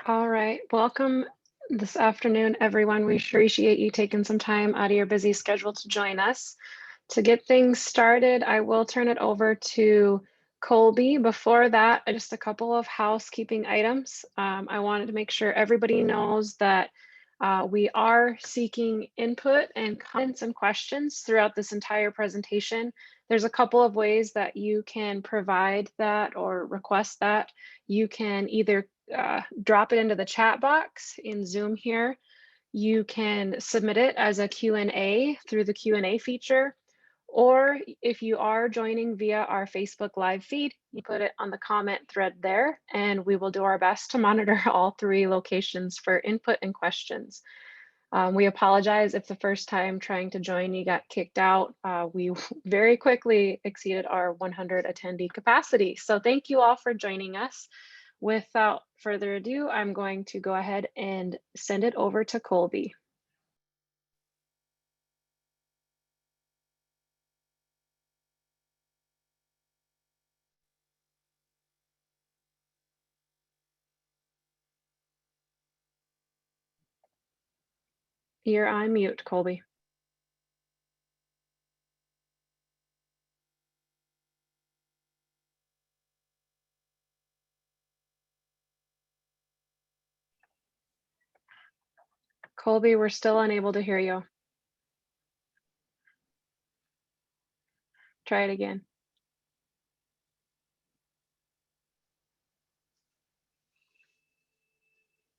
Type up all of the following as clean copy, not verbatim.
All right, welcome this afternoon, everyone. We appreciate you taking some time out of your busy schedule to join us. To get things started, I will turn it over to Colby. Before that, just a couple of housekeeping items. I wanted to make sure everybody knows that we are seeking input and comments and questions throughout this entire presentation. There's a couple of ways that you can provide that or request that. You can either drop it into the chat box in Zoom here. You can submit it as a Q&A through the Q&A feature. Or if you are joining via our Facebook live feed, you put it on the comment thread there, and we will do our best to monitor all three locations for input and questions. We apologize if the first time trying to join you got kicked out. We very quickly exceeded our 100 attendee capacity. So thank you all for joining us. Without further ado, I'm going to go ahead and send it over to Colby. You're on mute, Colby. Colby, we're still unable to hear you. Try it again.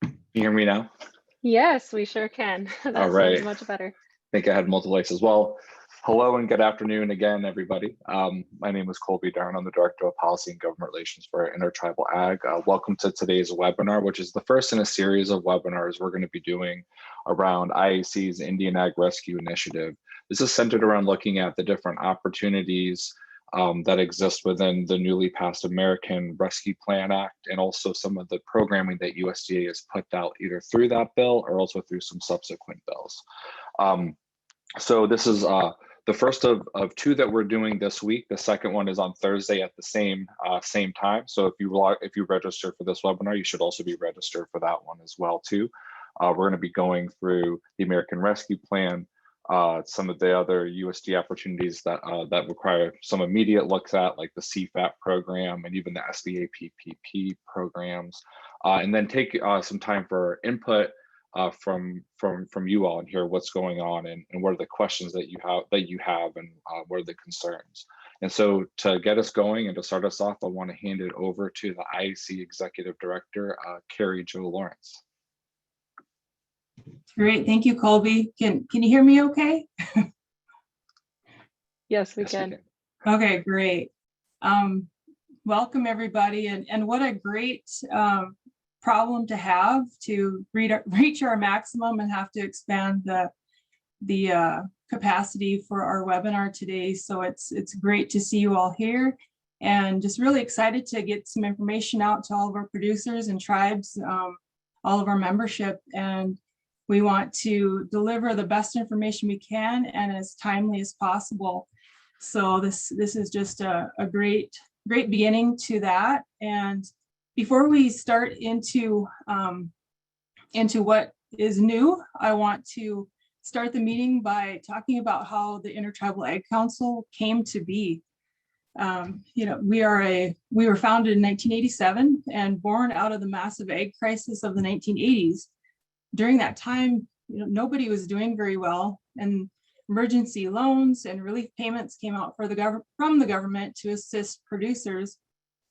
Can you hear me now? Yes, we sure can. That All right. sounds much better. I think I had multiple lights as well. Hello and good afternoon again, everybody. My name is Colby Darn. I'm the Director of Policy and Government Relations for Intertribal Ag. Welcome to today's webinar, which is the first in a series of webinars we're going to be doing around IAC's Indian Ag Rescue Initiative. This is centered around looking at the different opportunities that exist within the newly passed American Rescue Plan Act, and also some of the programming that USDA has put out either through that bill or also through some subsequent bills. So this is the first of two that we're doing this week. The second one is on Thursday at the same time. So if you register for this webinar, you should also be registered for that one as well too. We're going to be going through the American Rescue Plan, some of the other USD opportunities that that require some immediate looks at, like the Cfap program and even the SBA Ppp programs, and then take some time for input from you all and hear what's going on and what are the questions that you have and what are the concerns. And so to get us going and to start us off, I want to hand it over to the IAC Executive Director, Carrie Jo Lawrence. Great, thank you, Colby. Can you hear me okay? Yes, we can. Okay, great. Welcome everybody, and what a great problem to have to reach our maximum and have to expand the capacity for our webinar today. So it's great to see you all here, and just really excited to get some information out to all of our producers and tribes, all of our membership, and we want to deliver the best information we can and as timely as possible. So this is just a great beginning to that. And before we start into what is new, I want to start the meeting by talking about how the Intertribal Ag Council came to be. You know, we were founded in 1987 and born out of the massive ag crisis of the 1980s. During that time, you know, nobody was doing very well, and emergency loans and relief payments came out from the government to assist producers.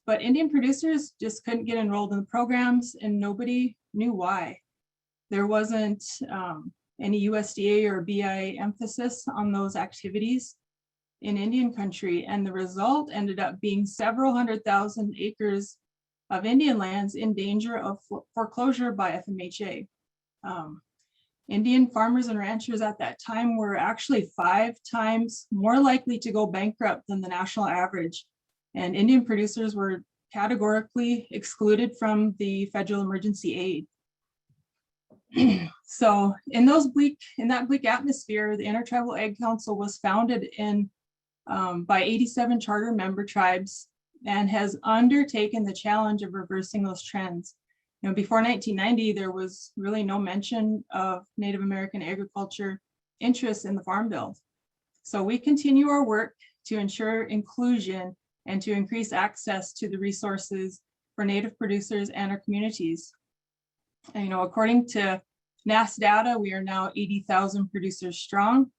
But Indian producers just couldn't get enrolled in the programs, and nobody knew why. There wasn't any USDA or BI emphasis on those activities in Indian country, and the result ended up being several 100,000 acres of Indian lands in danger of foreclosure by FMHA. Indian farmers and ranchers at that time were actually 5 times more likely to go bankrupt than the national average. And Indian producers were categorically excluded from the federal emergency aid. So in that bleak atmosphere, the Intertribal Ag Council was founded by 87 charter member tribes and has undertaken the challenge of reversing those trends. before 1990, there was really no mention of Native American agriculture interests in the Farm Bill. So we continue our work to ensure inclusion and to increase access to the resources for Native producers and our communities. And, according to NASS data, we are now 80,000 producers strong,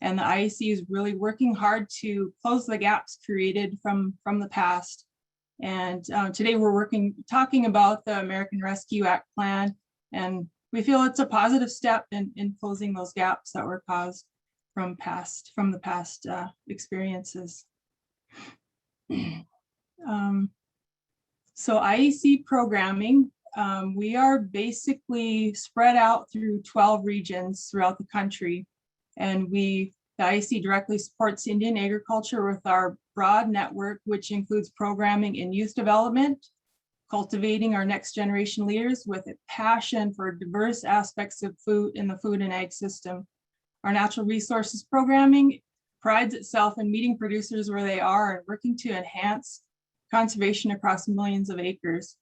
and the IEC is really working hard to close the gaps created from the past. And today we're talking about the American Rescue Act plan, and we feel it's a positive step in closing those gaps that were caused from the past experiences. So IEC programming, we are basically spread out through 12 regions throughout the country, and the IEC directly supports Indian agriculture with our broad network, which includes programming in youth development, cultivating our next generation leaders with a passion for diverse aspects of food in the food and ag system. Our natural resources programming prides itself in meeting producers where they are and working to enhance conservation across millions of acres.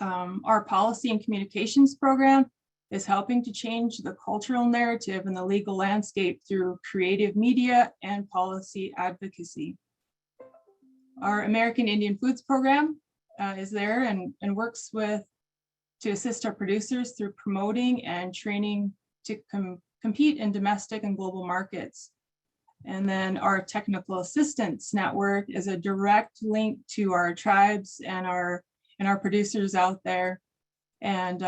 Our policy and communications program is helping to change the cultural narrative and the legal landscape through creative media and policy advocacy. Our American Indian Foods program is there and works to assist our producers through promoting and training to compete in domestic and global markets. And then our technical assistance network is a direct link to our tribes and our producers out there. And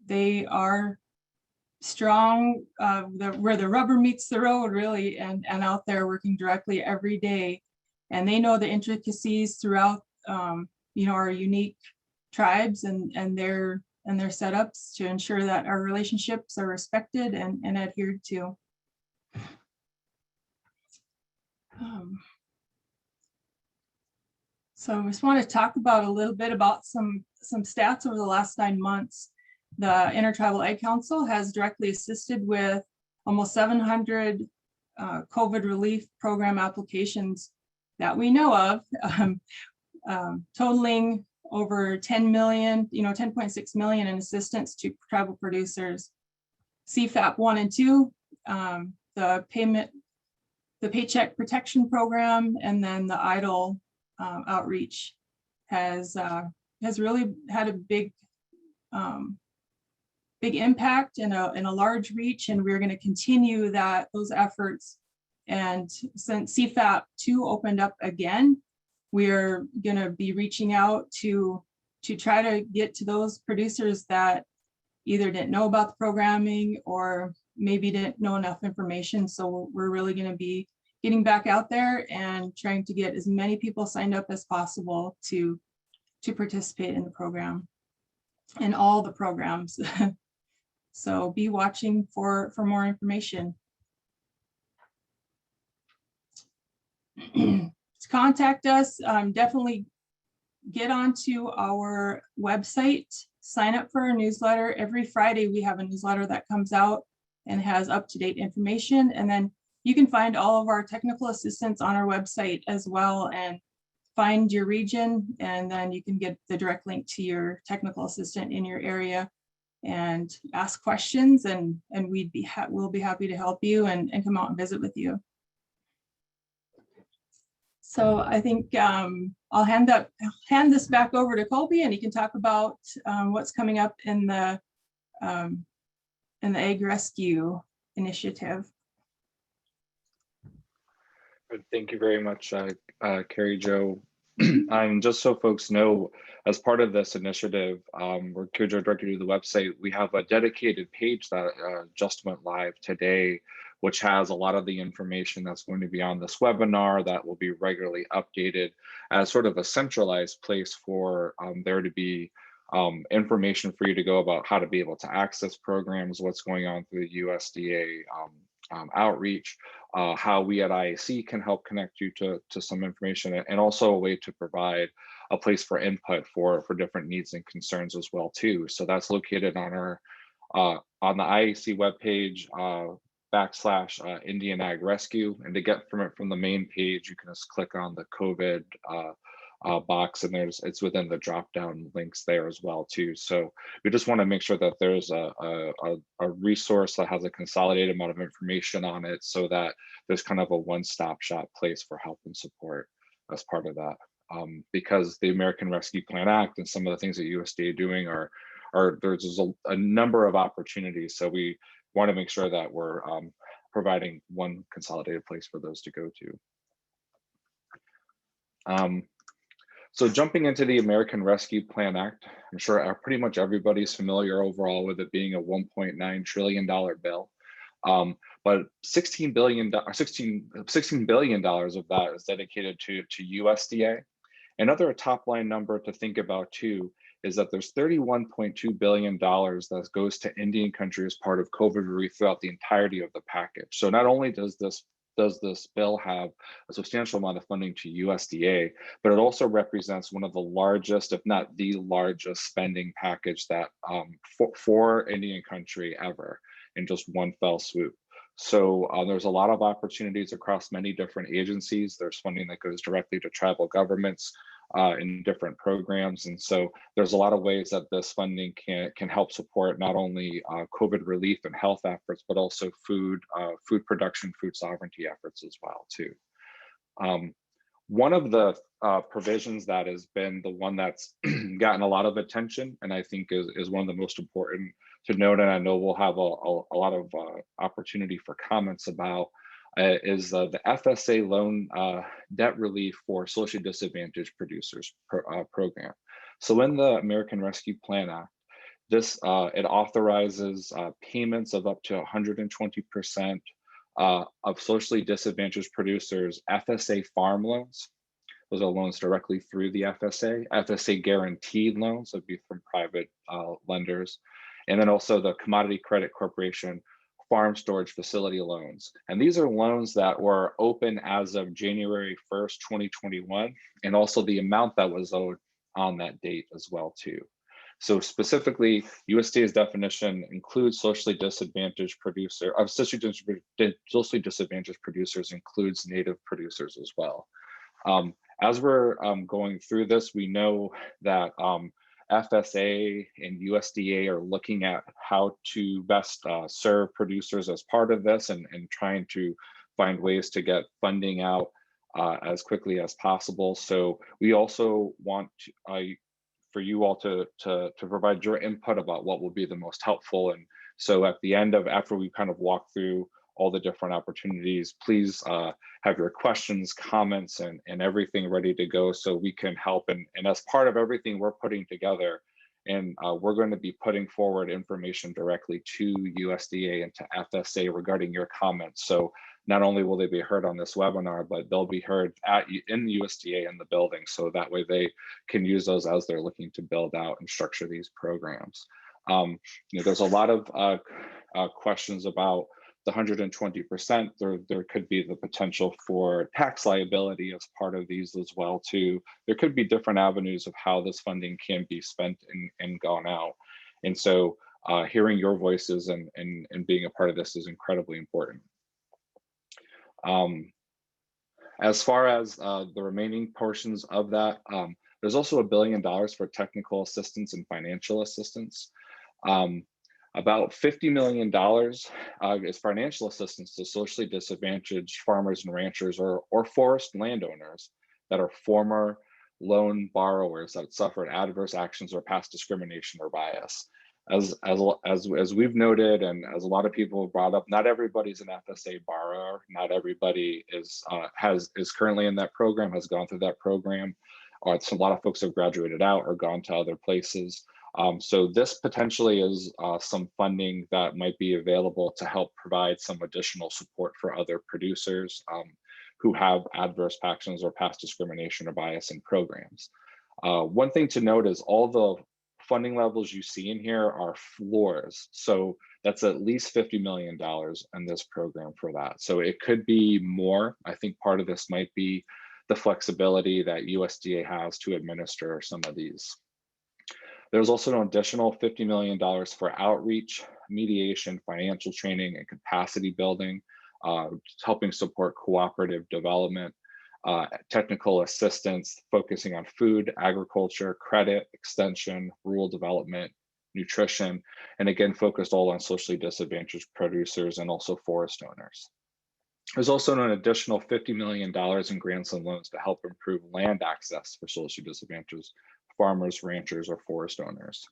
they are strong where the rubber meets the road, really, and out there working directly every day. And they know the intricacies throughout our unique tribes and their setups to ensure that our relationships are respected and adhered to. So I just want to talk about a little bit about some stats over the last 9 months. The Intertribal Ag Council has directly assisted with almost 700 COVID relief program applications that we know of, totaling over 10 million, 10.6 million in assistance to tribal producers. Cfap 1 and 2, the Paycheck Protection Program, and then the idle outreach has really had a big impact and a large reach, and we're going to continue those efforts. And since Cfap 2 opened up again, we're going to be reaching out to try to get to those producers that either didn't know about the programming or maybe didn't know enough information. So we're really going to be getting back out there and trying to get as many people signed up as possible to participate in the program and all the programs. So be watching for more information. To contact us, definitely get onto our website, sign up for our newsletter. Every Friday we have a newsletter that comes out and has up-to-date information. And then you can find all of our technical assistance on our website as well, and find your region, and then you can get the direct link to your technical assistant in your area and ask questions, and we'll be happy to help you and come out and visit with you. So I think I'll hand this back over to Colby, and he can talk about what's coming up in the Ag Rescue Initiative. Thank you very much, Carrie Jo. And just so folks know, as part of this initiative, where Carrie Jo directed you to the website, we have a dedicated page that just went live today, which has a lot of the information that's going to be on this webinar that will be regularly updated as sort of a centralized place for there to be information for you to go about how to be able to access programs, what's going on through the USDA outreach, how we at IAC can help connect you to some information, and also a way to provide a place for input for different needs and concerns as well too. So that's located on our on the IAC webpage / Indian Ag Rescue. And to get from the main page, you can just click on the COVID box, and it's within the drop down links there as well too. So we just want to make sure that there's a resource that has a consolidated amount of information on it, so that there's kind of a one-stop shop place for help and support as part of that. Because the American Rescue Plan Act and some of the things that USDA are doing there's a number of opportunities. So we want to make sure that we're providing one consolidated place for those to go to. So jumping into the American Rescue Plan Act, I'm sure pretty much everybody's familiar overall with it being a $1.9 trillion bill. But $16 billion of that is dedicated to USDA. Another top line number to think about too is that there's $31.2 billion that goes to Indian country as part of COVID relief throughout the entirety of the package. So not only does this bill have a substantial amount of funding to USDA, but it also represents one of the largest, if not the largest, spending package that for Indian country ever in just one fell swoop. So there's a lot of opportunities across many different agencies. There's funding that goes directly to tribal governments in different programs. And so there's a lot of ways that this funding can help support not only COVID relief and health efforts, but also food production, food sovereignty efforts as well too. One of the provisions that has been the one that's gotten a lot of attention, and I think is one of the most important to note, and I know we'll have a lot of opportunity for comments about, is the FSA loan debt relief for socially disadvantaged producers program. So in the American Rescue Plan Act, this it authorizes payments of up to 120% of socially disadvantaged producers FSA farm loans. Those are loans directly through the FSA. FSA guaranteed loans would be from private lenders. And then also the Commodity Credit Corporation farm storage facility loans. And these are loans that were open as of January 1st, 2021, and also the amount that was owed on that date as well too. So specifically, USDA's definition includes socially disadvantaged socially disadvantaged producers includes native producers as well. As we're going through this, we know that FSA and USDA are looking at how to best serve producers as part of this, and trying to find ways to get funding out as quickly as possible. So we also want for you all to provide your input about what will be the most helpful. And so at the end after we kind of walk through all the different opportunities, please have your questions, comments, and everything ready to go so we can help. And as part of everything we're putting together, and we're going to be putting forward information directly to USDA and to FSA regarding your comments. So not only will they be heard on this webinar, but they'll be heard in the USDA in the building. So that way they can use those as they're looking to build out and structure these programs. There's a lot of questions about the 120%, there could be the potential for tax liability as part of these as well too. There could be different avenues of how this funding can be spent and gone out. And so hearing your voices and being a part of this is incredibly important. As far as the remaining portions of that, there's also $1 billion for technical assistance and financial assistance. About $50 million is financial assistance to socially disadvantaged farmers and ranchers or forest landowners that are former loan borrowers that suffered adverse actions or past discrimination or bias. As we've noted, and as a lot of people have brought up, not everybody's an FSA borrower. Not everybody is currently in that program, has gone through that program. A lot of folks have graduated out or gone to other places. So this potentially is some funding that might be available to help provide some additional support for other producers who have adverse actions or past discrimination or bias in programs. One thing to note is all the funding levels you see in here are floors. So that's at least $50 million in this program for that. So it could be more. I think part of this might be the flexibility that USDA has to administer some of these. There's also an additional $50 million for outreach, mediation, financial training, and capacity building, helping support cooperative development. technical assistance focusing on food, agriculture, credit, extension, rural development, nutrition, and again, focused all on socially disadvantaged producers and also forest owners. There's also an additional $50 million in grants and loans to help improve land access for socially disadvantaged farmers, ranchers, or forest owners.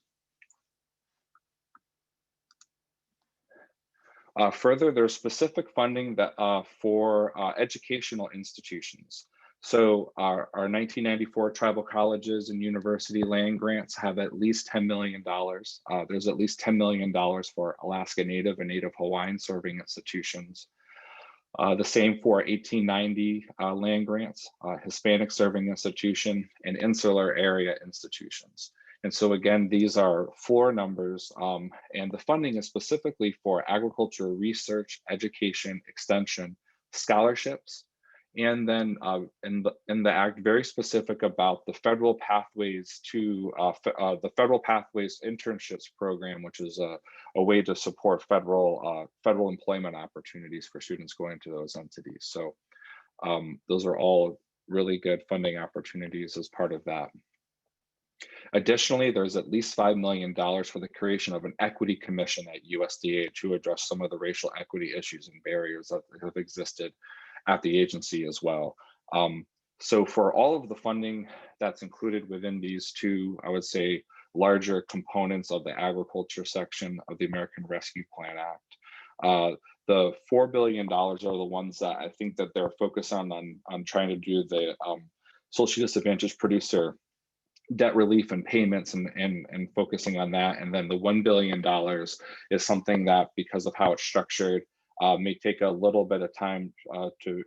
Further, there's specific funding that for educational institutions. So our 1994 tribal colleges and university land grants have at least $10 million. There's at least $10 million for Alaska Native and Native Hawaiian serving institutions. The same for 1890 land grants, Hispanic serving institution, and insular area institutions. And so again, these are floor numbers, and the funding is specifically for agriculture research, education, extension, scholarships, and then in the Act, very specific about the federal pathways to the federal pathways internships program, which is a way to support federal employment opportunities for students going to those entities. So those are all really good funding opportunities as part of that. Additionally, there's at least $5 million for the creation of an equity commission at USDA to address some of the racial equity issues and barriers that have existed at the agency as well. So for all of the funding that's included within these two, I would say, larger components of the agriculture section of the American Rescue Plan Act, the $4 billion are the ones that I think that they're focused on trying to do the socially disadvantaged producer debt relief and payments and focusing on that. And then the $1 billion is something that, because of how it's structured, may take a little bit of time to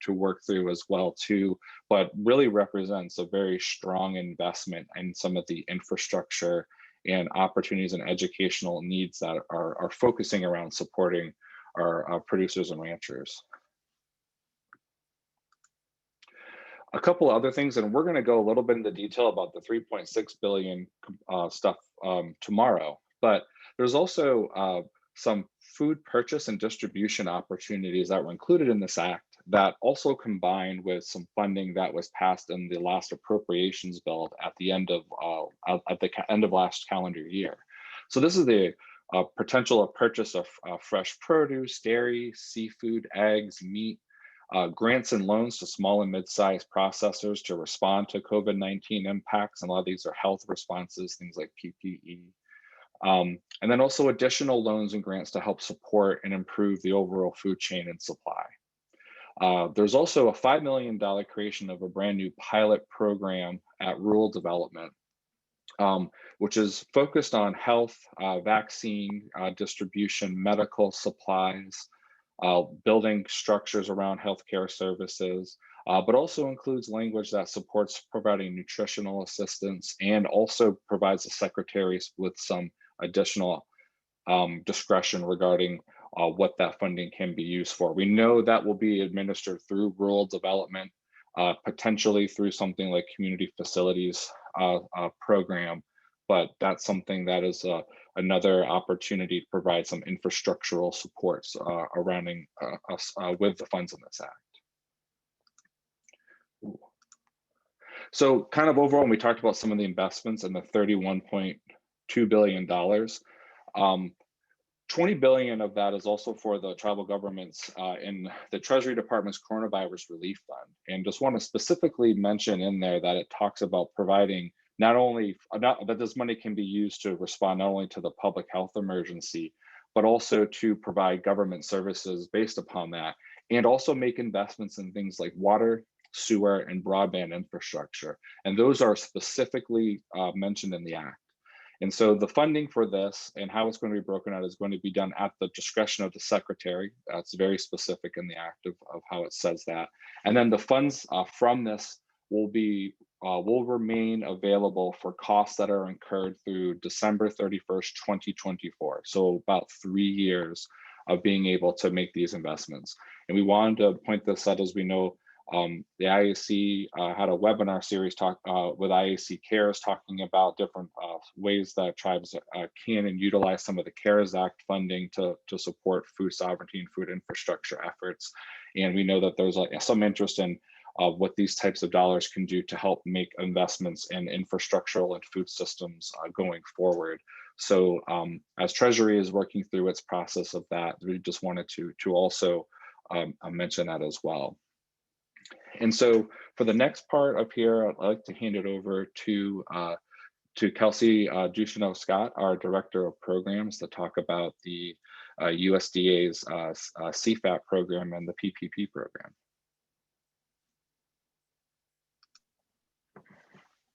work through as well too, but really represents a very strong investment in some of the infrastructure and opportunities and educational needs that are focusing around supporting our producers and ranchers. A couple other things, and we're going to go a little bit into detail about the 3.6 billion stuff tomorrow, but there's also some food purchase and distribution opportunities that were included in this act that also combined with some funding that was passed in the last appropriations bill at the end of last calendar year. So this is the potential of purchase of fresh produce, dairy, seafood, eggs, meat, grants and loans to small and mid-sized processors to respond to COVID-19 impacts. And a lot of these are health responses, things like PPE. And then also additional loans and grants to help support and improve the overall food chain and supply. There's also a $5 million creation of a brand new pilot program at Rural Development, which is focused on health, vaccine distribution, medical supplies, building structures around healthcare services, but also includes language that supports providing nutritional assistance and also provides the secretaries with some additional discretion regarding what that funding can be used for. We know that will be administered through rural development, potentially through something like community facilities program, but that's something that is another opportunity to provide some infrastructural supports surrounding us with the funds in this act. Ooh. So kind of overall, when we talked about some of the investments in the $31.2 billion, 20 billion of that is also for the tribal governments in the Treasury Department's Coronavirus Relief Fund. And just want to specifically mention in there that it talks about providing not only that this money can be used to respond not only to the public health emergency, but also to provide government services based upon that, and also make investments in things like water, sewer, and broadband infrastructure. And those are specifically mentioned in the Act. And so the funding for this and how it's going to be broken out is going to be done at the discretion of the secretary. That's very specific in the Act of how it says that. And then the funds from this will remain available for costs that are incurred through December 31st, 2024. So about 3 years of being able to make these investments. And we wanted to point this out, as we know, the IAC had a webinar series with IAC Cares talking about different ways that tribes can and utilize some of the CARES Act funding to support food sovereignty and food infrastructure efforts. And we know that there's some interest in of what these types of dollars can do to help make investments in infrastructural and food systems going forward. So as Treasury is working through its process of that, we just wanted to also mention that as well. And so for the next part up here, I'd like to hand it over to Kelsey Ducheneau-Scott, our Director of Programs, to talk about the USDA's Cfap program and the PPP program.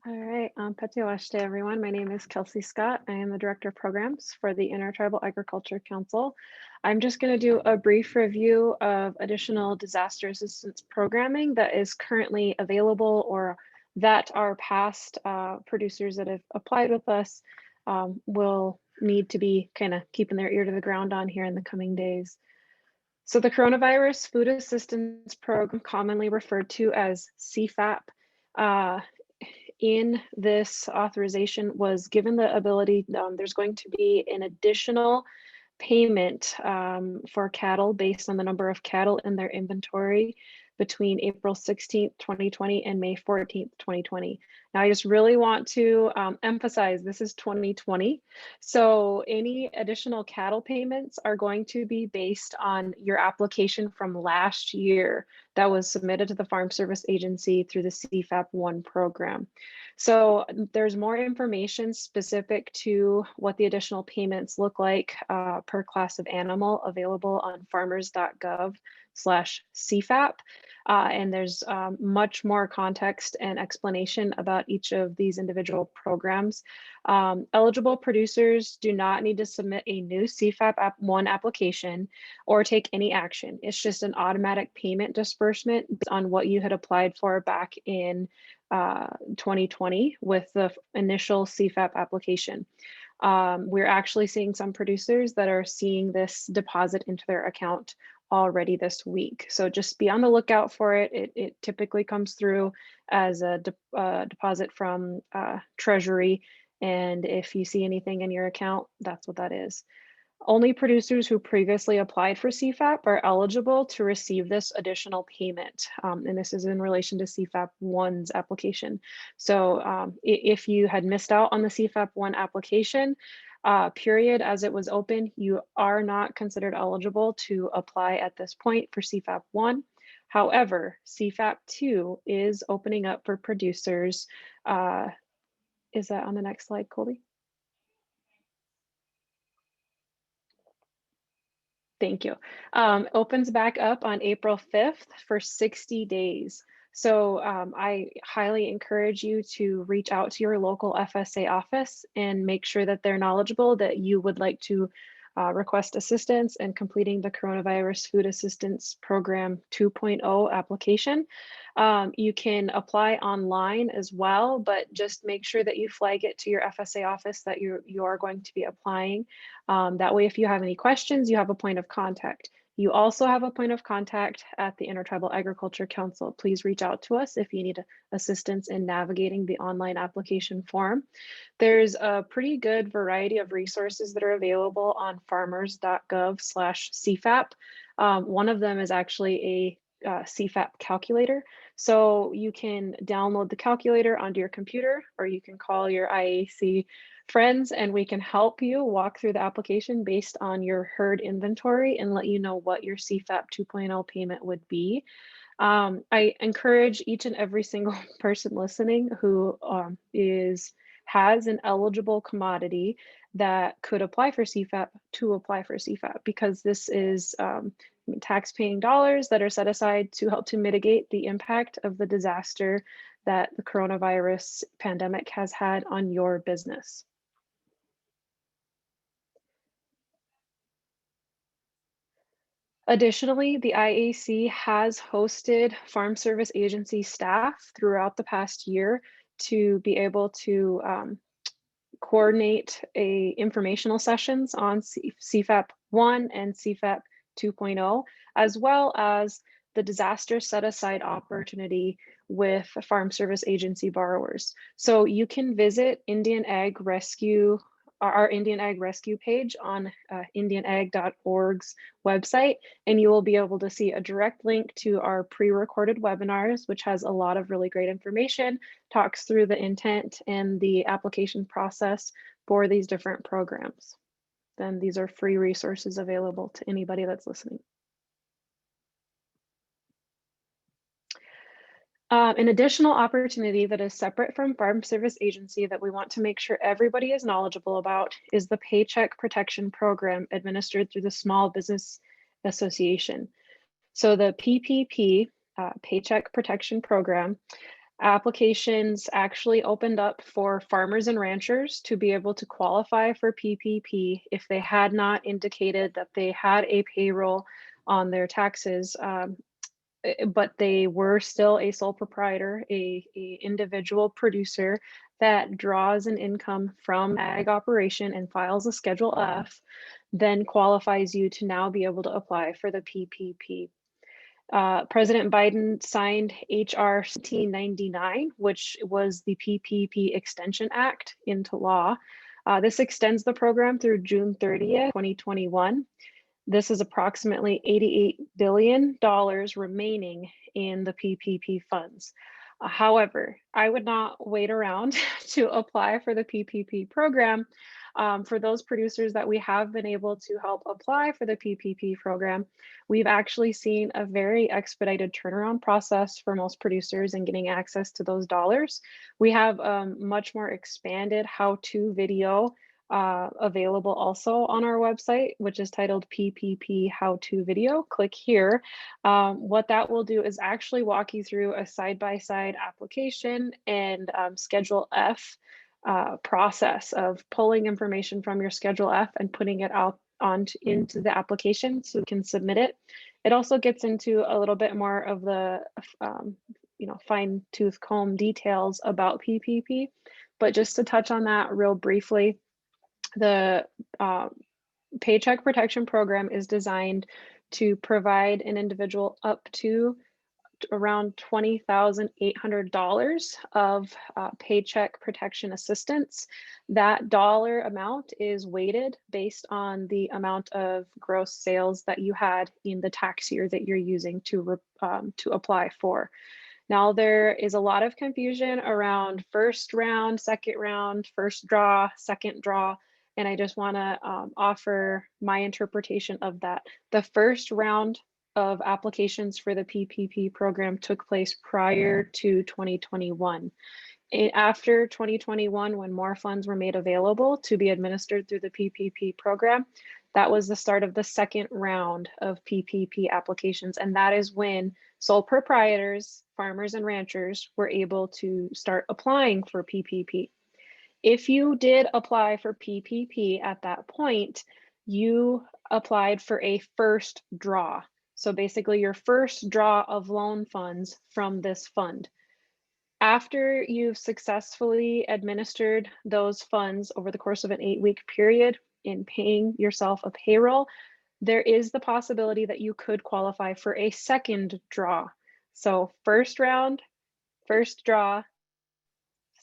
All right, Petiwashte, everyone. My name is Kelsey Scott. I am the Director of Programs for the Intertribal Agriculture Council. I'm just going to do a brief review of additional disaster assistance programming that is currently available or that our past producers that have applied with us will need to be kind of keeping their ear to the ground on here in the coming days. So the Coronavirus Food Assistance Program, commonly referred to as Cfap, in this authorization was given the ability, there's going to be an additional payment for cattle based on the number of cattle in their inventory between April 16th, 2020 and May 14th, 2020. Now, I just really want to emphasize this is 2020. So any additional cattle payments are going to be based on your application from last year that was submitted to the Farm Service Agency through the Cfap 1 program. So there's more information specific to what the additional payments look like per class of animal available on farmers.gov/Cfap. And there's much more context and explanation about each of these individual programs. Eligible producers do not need to submit a new Cfap 1 application or take any action. It's just an automatic payment disbursement on what you had applied for back in 2020 with the initial Cfap application. We're actually seeing some producers that are seeing this deposit into their account already this week. So just be on the lookout for it. It typically comes through as a deposit from Treasury. And if you see anything in your account, that's what that is. Only producers who previously applied for Cfap are eligible to receive this additional payment. And this is in relation to Cfap 1's application. So if you had missed out on the Cfap 1 application, period, as it was open, you are not considered eligible to apply at this point for Cfap 1. However, Cfap 2 is opening up for producers. Is that on the next slide, Colby? Thank you. Opens back up on April 5th for 60 days. So I highly encourage you to reach out to your local FSA office and make sure that they're knowledgeable that you would like to request assistance in completing the Coronavirus Food Assistance Program 2.0 application. You can apply online as well, but just make sure that you flag it to your FSA office that you are going to be applying. That way, if you have any questions, you have a point of contact. You also have a point of contact at the Intertribal Agriculture Council. Please reach out to us if you need assistance in navigating the online application form. There's a pretty good variety of resources that are available on farmers.gov/Cfap. One of them is actually a Cfap calculator. So you can download the calculator onto your computer, or you can call your IAC friends and we can help you walk through the application based on your herd inventory and let you know what your Cfap 2.0 payment would be. I encourage each and every single person listening who has an eligible commodity that could apply for Cfap to apply for Cfap, because this is tax-paying dollars that are set aside to help to mitigate the impact of the disaster that the coronavirus pandemic has had on your business. Additionally, the IAC has hosted Farm Service Agency staff throughout the past year to be able to coordinate informational sessions on Cfap 1 and Cfap 2.0, as well as the disaster set-aside opportunity with Farm Service Agency borrowers. So you can visit Indian Ag Rescue our Indian Ag Rescue page on indianag.org's website, and you will be able to see a direct link to our pre-recorded webinars, which has a lot of really great information, talks through the intent and the application process for these different programs. Then these are free resources available to anybody that's listening. An additional opportunity that is separate from Farm Service Agency that we want to make sure everybody is knowledgeable about is the Paycheck Protection Program administered through the Small Business Association. So the PPP, Paycheck Protection Program, applications actually opened up for farmers and ranchers to be able to qualify for PPP if they had not indicated that they had a payroll on their taxes, but they were still a sole proprietor, a individual producer that draws an income from ag operation and files a Schedule F, then qualifies you to now be able to apply for the PPP. President Biden signed HR 1799, which was the Ppp Extension Act, into law. This extends the program through June 30th, 2021. This is approximately $88 billion remaining in the PPP funds. However, I would not wait around to apply for the PPP program. For those producers that we have been able to help apply for the PPP program, we've actually seen a very expedited turnaround process for most producers in getting access to those dollars. We have much more expanded how-to video available also on our website, which is titled PPP How-To Video. Click here. What that will do is actually walk you through a side-by-side application and Schedule F process of pulling information from your Schedule F and putting it out into the application so you can submit it. It also gets into a little bit more of the fine tooth comb details about PPP, but just to touch on that real briefly, the Paycheck Protection Program is designed to provide an individual up to around $20,800 of paycheck protection assistance. That dollar amount is weighted based on the amount of gross sales that you had in the tax year that you're using to apply for. Now, there is a lot of confusion around first round, second round, first draw, second draw, and I just want to offer my interpretation of that. The first round of applications for the PPP program took place prior to 2021. After 2021, when more funds were made available to be administered through the PPP program, that was the start of the second round of PPP applications. And that is when sole proprietors, farmers and ranchers were able to start applying for PPP. If you did apply for PPP at that point, you applied for a first draw. So basically your first draw of loan funds from this fund. After you've successfully administered those funds over the course of an 8-week period in paying yourself a payroll, there is the possibility that you could qualify for a second draw. So first round, first draw,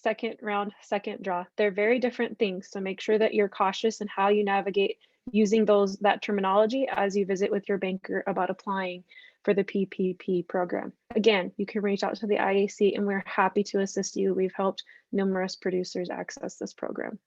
second round, second draw. They're very different things. So make sure that you're cautious in how you navigate using that terminology as you visit with your banker about applying for the PPP program. Again, you can reach out to the IAC and we're happy to assist you. We've helped numerous producers access this program.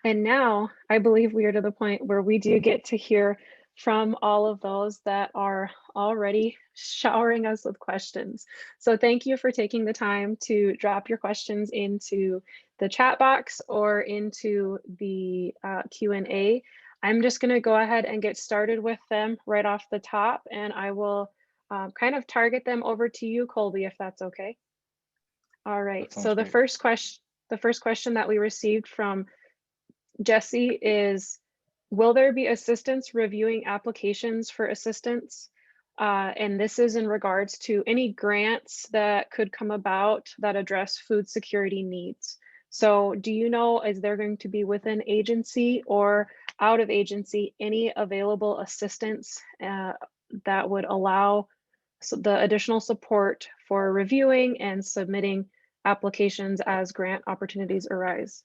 And now I believe we are to the point where we do get to hear from all of those that are already showering us with questions. So thank you for taking the time to drop your questions into the chat box or into the Q&A. I'm just going to go ahead and get started with them right off the top, and I will kind of target them over to you, Colby, if that's okay. All right. So the first question that we received from Jesse is, will there be assistance reviewing applications for assistance? And this is in regards to any grants that could come about that address food security needs. So do you know, is there going to be within agency or out of agency any available assistance that would allow so the additional support for reviewing and submitting applications as grant opportunities arise?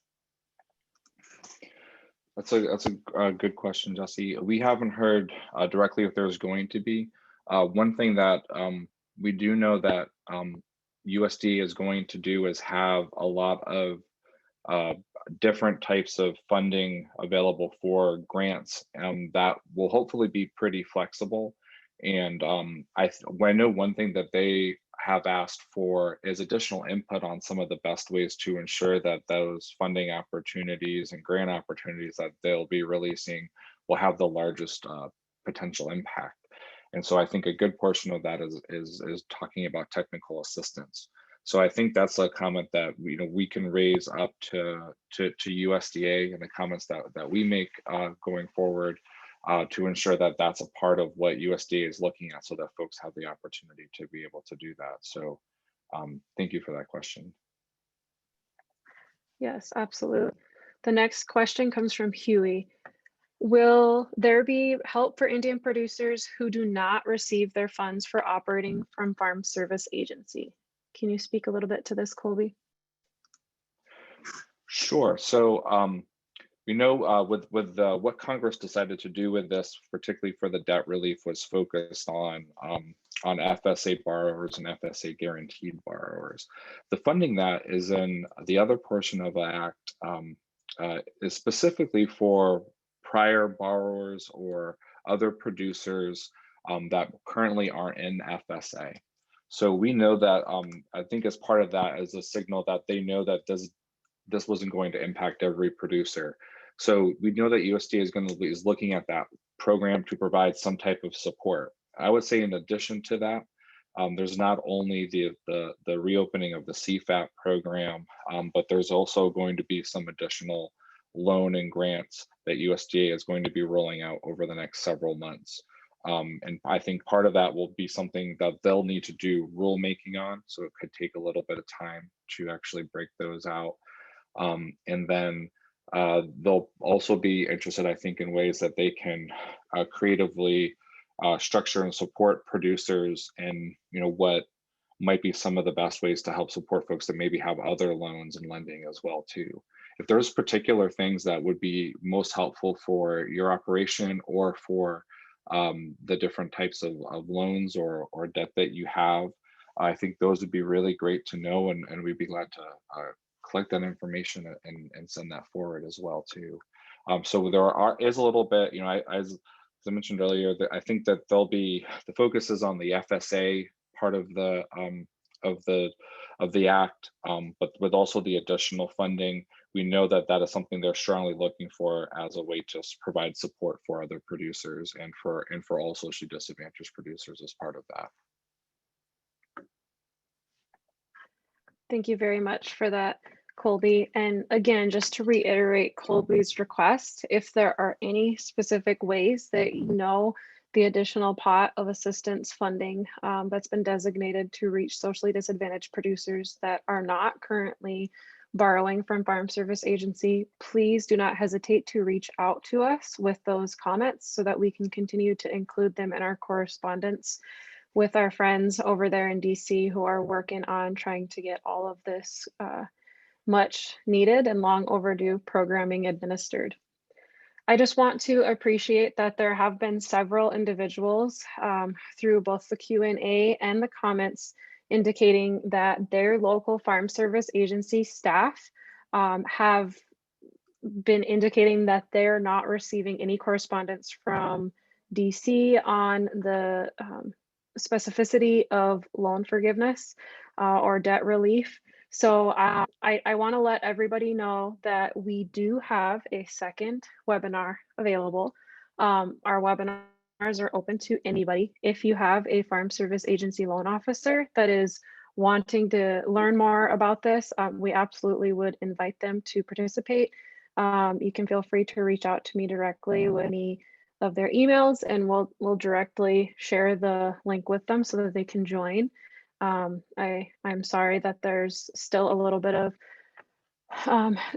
That's a good question, Jesse. We haven't heard directly if there's going to be. One thing that we do know that USDA is going to do is have a lot of different types of funding available for grants that will hopefully be pretty flexible. And I know one thing that they have asked for is additional input on some of the best ways to ensure that those funding opportunities and grant opportunities that they'll be releasing will have the largest potential impact. And so I think a good portion of that is talking about technical assistance. So I think that's a comment that we can raise up to USDA in the comments that we make going forward to ensure that that's a part of what USDA is looking at, so that folks have the opportunity to be able to do that. So thank you for that question. Yes, absolutely. The next question comes from Huey. Will there be help for Indian producers who do not receive their funds for operating from Farm Service Agency? Can you speak a little bit to this, Colby? Sure. So we know with what Congress decided to do with this, particularly for the debt relief, was focused on FSA borrowers and FSA guaranteed borrowers. The funding that is in the other portion of the Act is specifically for prior borrowers or other producers that currently aren't in FSA. So we know that I think as part of that is a signal that they know that this wasn't going to impact every producer. So we know that USDA is looking at that program to provide some type of support. I would say in addition to that, there's not only the reopening of the Cfap program, but there's also going to be some additional loan and grants that USDA is going to be rolling out over the next several months. And I think part of that will be something that they'll need to do rulemaking on. So it could take a little bit of time to actually break those out. And then they'll also be interested, I think, in ways that they can creatively structure and support producers, and what might be some of the best ways to help support folks that maybe have other loans and lending as well too. If there's particular things that would be most helpful for your operation or for the different types of loans or debt that you have, I think those would be really great to know, and we'd be glad to collect that information and send that forward as well too. So there is a little bit, as I mentioned earlier, that I think that the focus is on the FSA part of the Act, but with also the additional funding, we know that that is something they're strongly looking for as a way to provide support for other producers and for all socially disadvantaged producers as part of that. Thank you very much for that, Colby. And again, just to reiterate Colby's request, if there are any specific ways that the additional pot of assistance funding that's been designated to reach socially disadvantaged producers that are not currently borrowing from Farm Service Agency, please do not hesitate to reach out to us with those comments so that we can continue to include them in our correspondence with our friends over there in DC who are working on trying to get all of this much needed and long overdue programming administered. I just want to appreciate that there have been several individuals through both the Q&A and the comments indicating that their local Farm Service Agency staff have been indicating that they're not receiving any correspondence from DC on the specificity of loan forgiveness or debt relief. So I want to let everybody know that we do have a second webinar available. Our webinars are open to anybody. If you have a Farm Service Agency loan officer that is wanting to learn more about this, we absolutely would invite them to participate. You can feel free to reach out to me directly with any of their emails, and we'll directly share the link with them so that they can join. I'm sorry that there's still a little bit of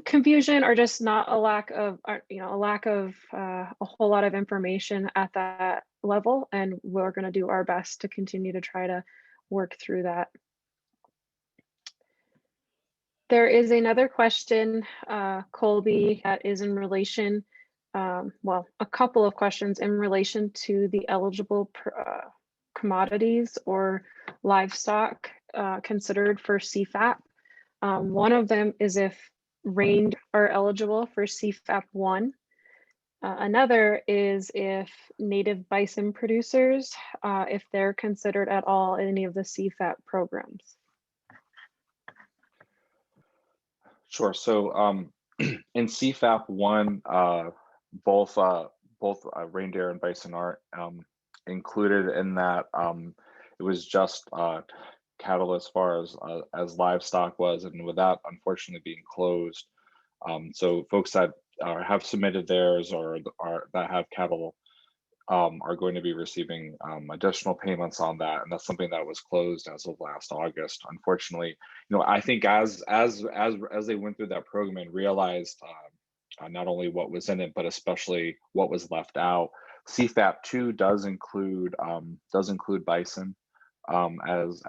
confusion or just not a lack of, a lack of a whole lot of information at that level. And we're going to do our best to continue to try to work through that. There is another question, Colby, that is in relation, well, a couple of questions in relation to the eligible commodities or livestock considered for Cfap. One of them is if reindeer are eligible for Cfap 1. Another is if native bison producers, if they're considered at all in any of the Cfap programs. Sure. So in Cfap 1, both reindeer and bison aren't included in that. It was just cattle as far as livestock was, and with that unfortunately being closed. So folks that have submitted theirs or that have cattle are going to be receiving additional payments on that, and that's something that was closed as of last August. Unfortunately, I think as they went through that program and realized not only what was in it, but especially what was left out, Cfap 2 does include bison as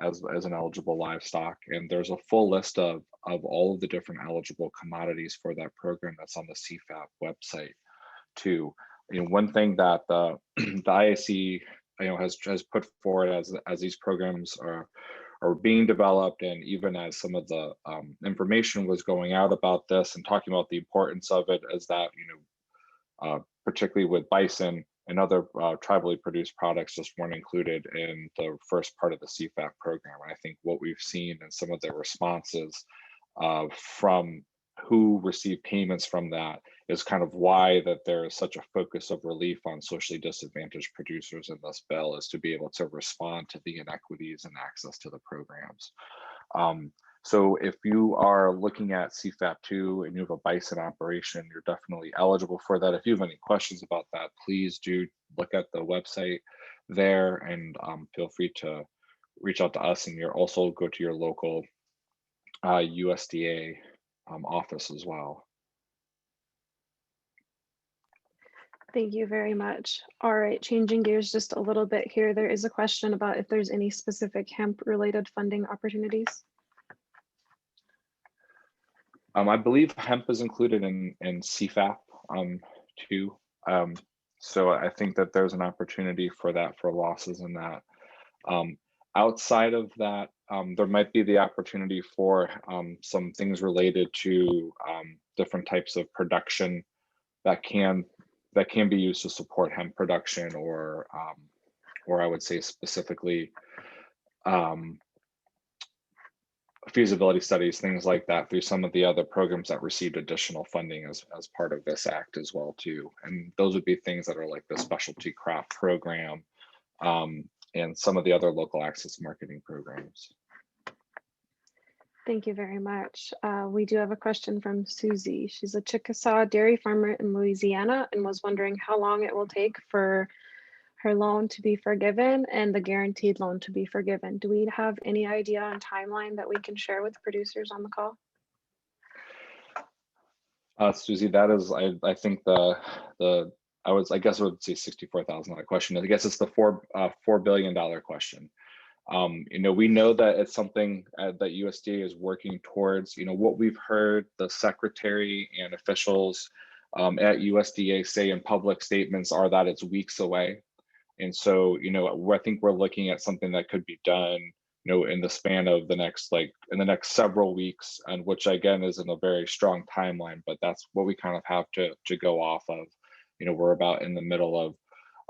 an eligible livestock, and there's a full list of all of the different eligible commodities for that program that's on the Cfap website too. One thing that the Iec has put forward as these programs are being developed, and even as some of the information was going out about this and talking about the importance of it, is that particularly with bison and other tribally produced products just weren't included in the first part of the Cfap program. And I think what we've seen in some of the responses from who received payments from that is kind of why that there is such a focus of relief on socially disadvantaged producers in this bill, is to be able to respond to the inequities and access to the programs. So if you are looking at Cfap 2 and you have a bison operation, you're definitely eligible for that. If you have any questions about that, please do look at the website there, and feel free to reach out to us, and you'll also go to your local USDA office as well. Thank you very much. All right, changing gears just a little bit here. There is a question about if there's any specific hemp related funding opportunities. I believe hemp is included in Cfap too. So I think that there's an opportunity for that, for losses in that. Outside of that, there might be the opportunity for some things related to different types of production that can be used to support hemp production, or I would say specifically feasibility studies, things like that, through some of the other programs that received additional funding as part of this act as well too. And those would be things that are like the specialty crop program and some of the other local access marketing programs. Thank you very much. We do have a question from Susie. She's a Chickasaw dairy farmer in Louisiana and was wondering how long it will take for her loan to be forgiven and the guaranteed loan to be forgiven. Do we have any idea on timeline that we can share with producers on the call? Susie, that is, I think I guess I would say $64,000 question. I guess it's the $4 billion question. We know that it's something that USDA is working towards. What we've heard the secretary and officials at USDA say in public statements are that it's weeks away. And so, I think we're looking at something that could be done, in the span of the next several weeks, and which again isn't a very strong timeline, but that's what we kind of have to go off of. We're about in the middle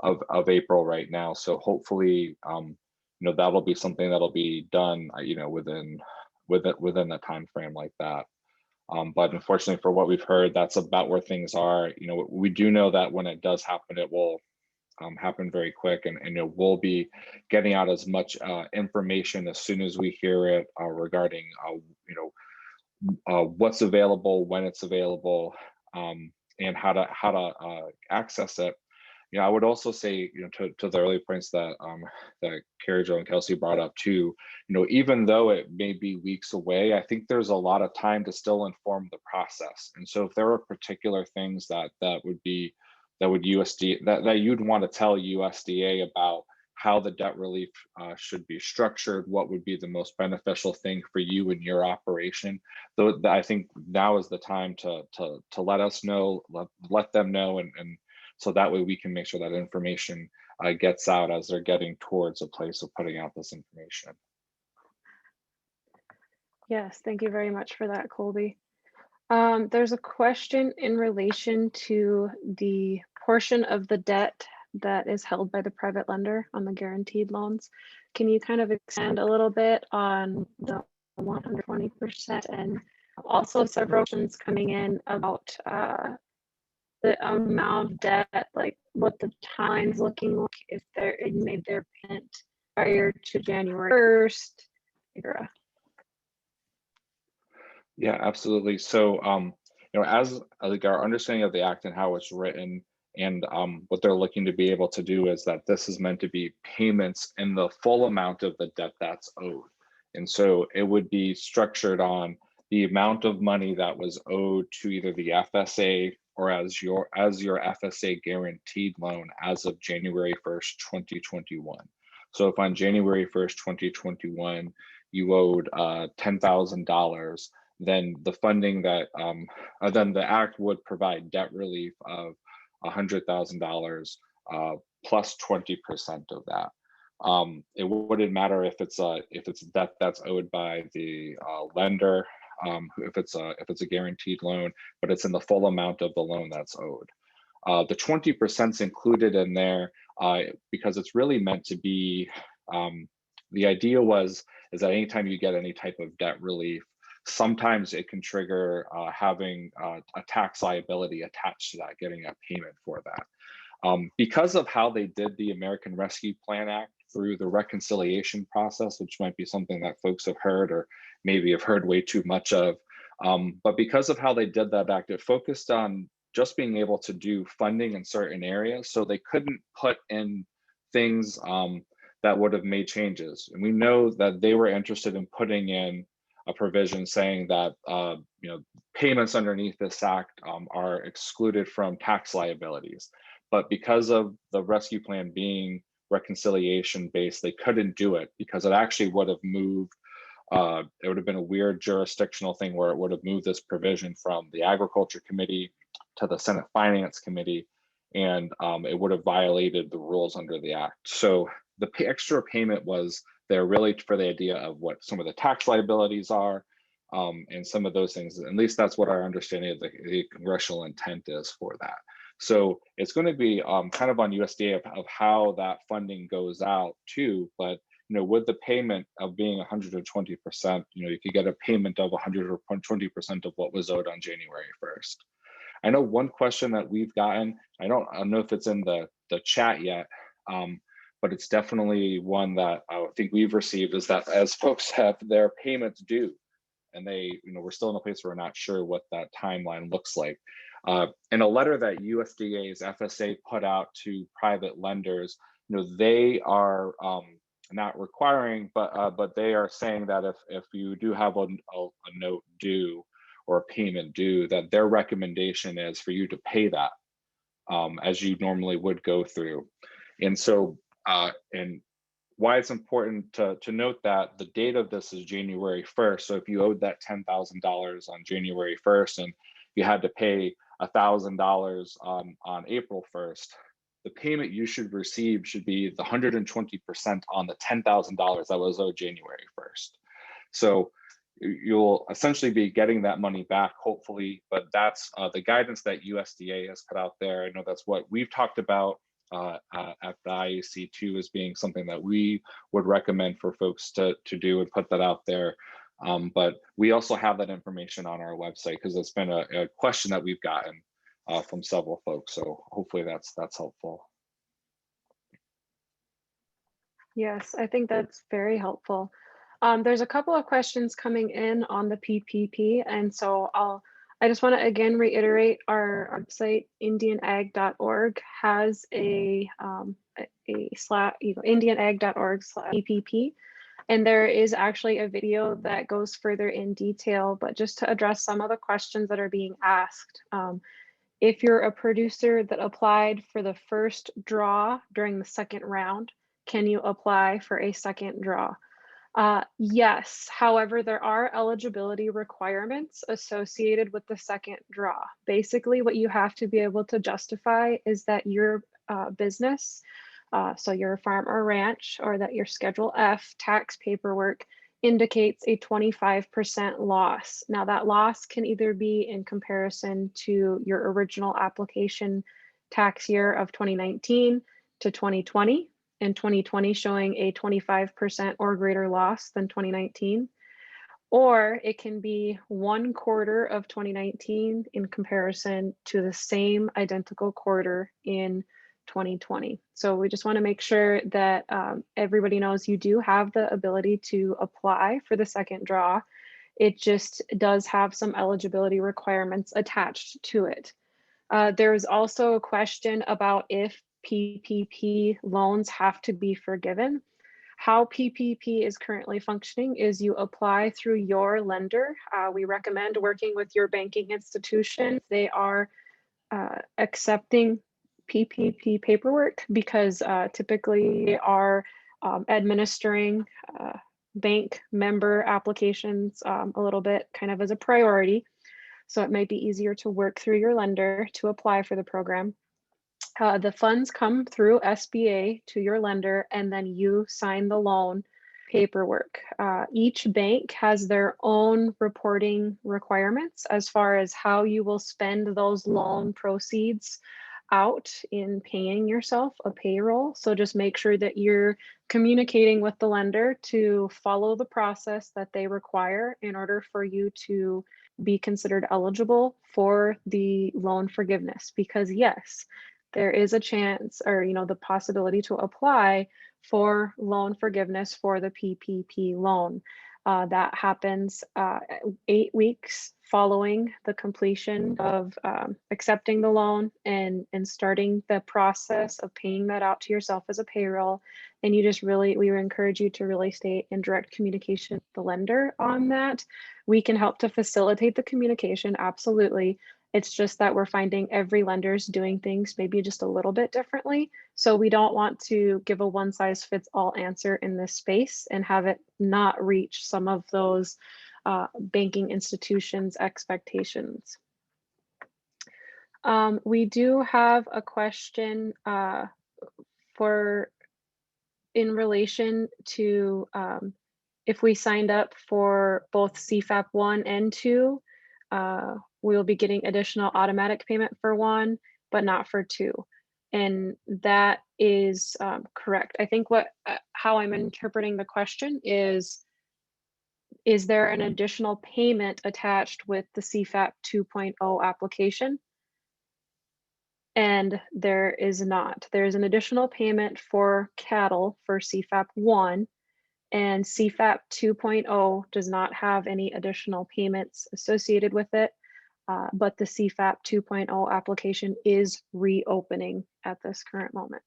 of April right now, so hopefully, that'll be something that'll be done, within the time frame like that. But unfortunately, for what we've heard, that's about where things are. We do know that when it does happen, it will happen very quick, and we'll be getting out as much information as soon as we hear it regarding what's available, when it's available, and how to access it. I would also say, to the early points that that Carrie, Jo, and Kelsey brought up too, even though it may be weeks away, I think there's a lot of time to still inform the process. And so if there are particular things that would USDA that you'd want to tell USDA about how the debt relief should be structured, what would be the most beneficial thing for you and your operation. Though I think now is the time to let us know, let them know, and so that way we can make sure that information gets out as they're getting towards a place of putting out this information. Yes, thank you very much for that, Colby. There's a question in relation to the portion of the debt that is held by the private lender on the guaranteed loans. Can you kind of expand a little bit on the 120%, and also several questions coming in about the amount of debt, like what the timeline's looking like, if they're made their payment prior to January 1st, etc. Yeah, absolutely. So, as like our understanding of the act and how it's written, and what they're looking to be able to do is that this is meant to be payments in the full amount of the debt that's owed. And so it would be structured on the amount of money that was owed to either the FSA or as your FSA guaranteed loan as of January 1st, 2021. So if on January 1st, 2021, you owed $10,000, then the funding that then the act would provide debt relief of $100,000 plus 20% of that. It wouldn't matter if it's debt that's owed by the lender, if it's a guaranteed loan, but it's in the full amount of the loan that's owed. The 20% is included in there because it's really meant to be. The idea is that anytime you get any type of debt relief, sometimes it can trigger having a tax liability attached to that, getting a payment for that. Because of how they did the American Rescue Plan Act through the reconciliation process, which might be something that folks have heard or maybe have heard way too much of, but because of how they did that act, it focused on just being able to do funding in certain areas, so they couldn't put in things that would have made changes. And we know that they were interested in putting in a provision saying that payments underneath this act are excluded from tax liabilities. But because of the rescue plan being reconciliation based, they couldn't do it because it actually would have moved. It would have been a weird jurisdictional thing where it would have moved this provision from the Agriculture Committee to the Senate Finance Committee, and it would have violated the rules under the act. So the extra payment was there really for the idea of what some of the tax liabilities are, and some of those things. At least that's what our understanding of the congressional intent is for that. So it's going to be kind of on USDA of how that funding goes out too. But with the payment of being 120%, you could get a payment of 120% of what was owed on January 1st. I know one question that we've gotten, I don't know if it's in the chat yet, but it's definitely one that I think we've received, is that as folks have their payments due, and we're still in a place where we're not sure what that timeline looks like. In a letter that USDA's FSA put out to private lenders, they are not requiring, but they are saying that if you do have a note due or a payment due, that their recommendation is for you to pay that as you normally would go through. And so, and why it's important to note that the date of this is January 1st. So if you owed that $10,000 on January 1st and you had to pay $1,000 on April 1st, the payment you should receive should be the 120% on the $10,000 that was owed January 1st. So you'll essentially be getting that money back, hopefully, but that's the guidance that USDA has put out there. I know that's what we've talked about at the IEC too, as being something that we would recommend for folks to do and put that out there. But we also have that information on our website because it's been a question that we've gotten from several folks. So hopefully that's helpful. Yes, I think that's very helpful. There's a couple of questions coming in on the PPP, and so I just want to again reiterate our website, indianag.org, has a indianag.org/PPP. And there is actually a video that goes further in detail, but just to address some of the questions that are being asked. If you're a producer that applied for the first draw during the second round, can you apply for a second draw? Yes, however, there are eligibility requirements associated with the second draw. Basically, what you have to be able to justify is that your business, so your farm or ranch, or that your Schedule F tax paperwork indicates a 25% loss. Now that loss can either be in comparison to your original application tax year of 2019 to 2020, and 2020 showing a 25% or greater loss than 2019, or it can be 1/4 of 2019 in comparison to the same identical quarter in 2020. So we just want to make sure that everybody knows you do have the ability to apply for the second draw. It just does have some eligibility requirements attached to it. There's also a question about if PPP loans have to be forgiven. How PPP is currently functioning is you apply through your lender. We recommend working with your banking institution. They are accepting PPP paperwork because typically they are administering bank member applications a little bit kind of as a priority. So it might be easier to work through your lender to apply for the program. The funds come through SBA to your lender, and then you sign the loan paperwork. Each bank has their own reporting requirements as far as how you will spend those loan proceeds out in paying yourself a payroll. So just make sure that you're communicating with the lender to follow the process that they require in order for you to be considered eligible for the loan forgiveness. Because yes, there is a chance, or the possibility to apply for loan forgiveness for the PPP loan. That happens 8 weeks following the completion of accepting the loan and starting the process of paying that out to yourself as a payroll. And we encourage you to really stay in direct communication with the lender on that. We can help to facilitate the communication, absolutely. It's just that we're finding every lender's doing things maybe just a little bit differently. So we don't want to give a one size fits all answer in this space and have it not reach some of those banking institutions' expectations. We do have a question in relation to if we signed up for both Cfap 1 and 2, we'll be getting additional automatic payment for 1, but not for 2. And that is correct. I think how I'm interpreting the question is there an additional payment attached with the Cfap 2.0 application? And there is not. There's an additional payment for cattle for Cfap 1, and Cfap 2.0 does not have any additional payments associated with it, but the Cfap 2.0 application is reopening at this current moment.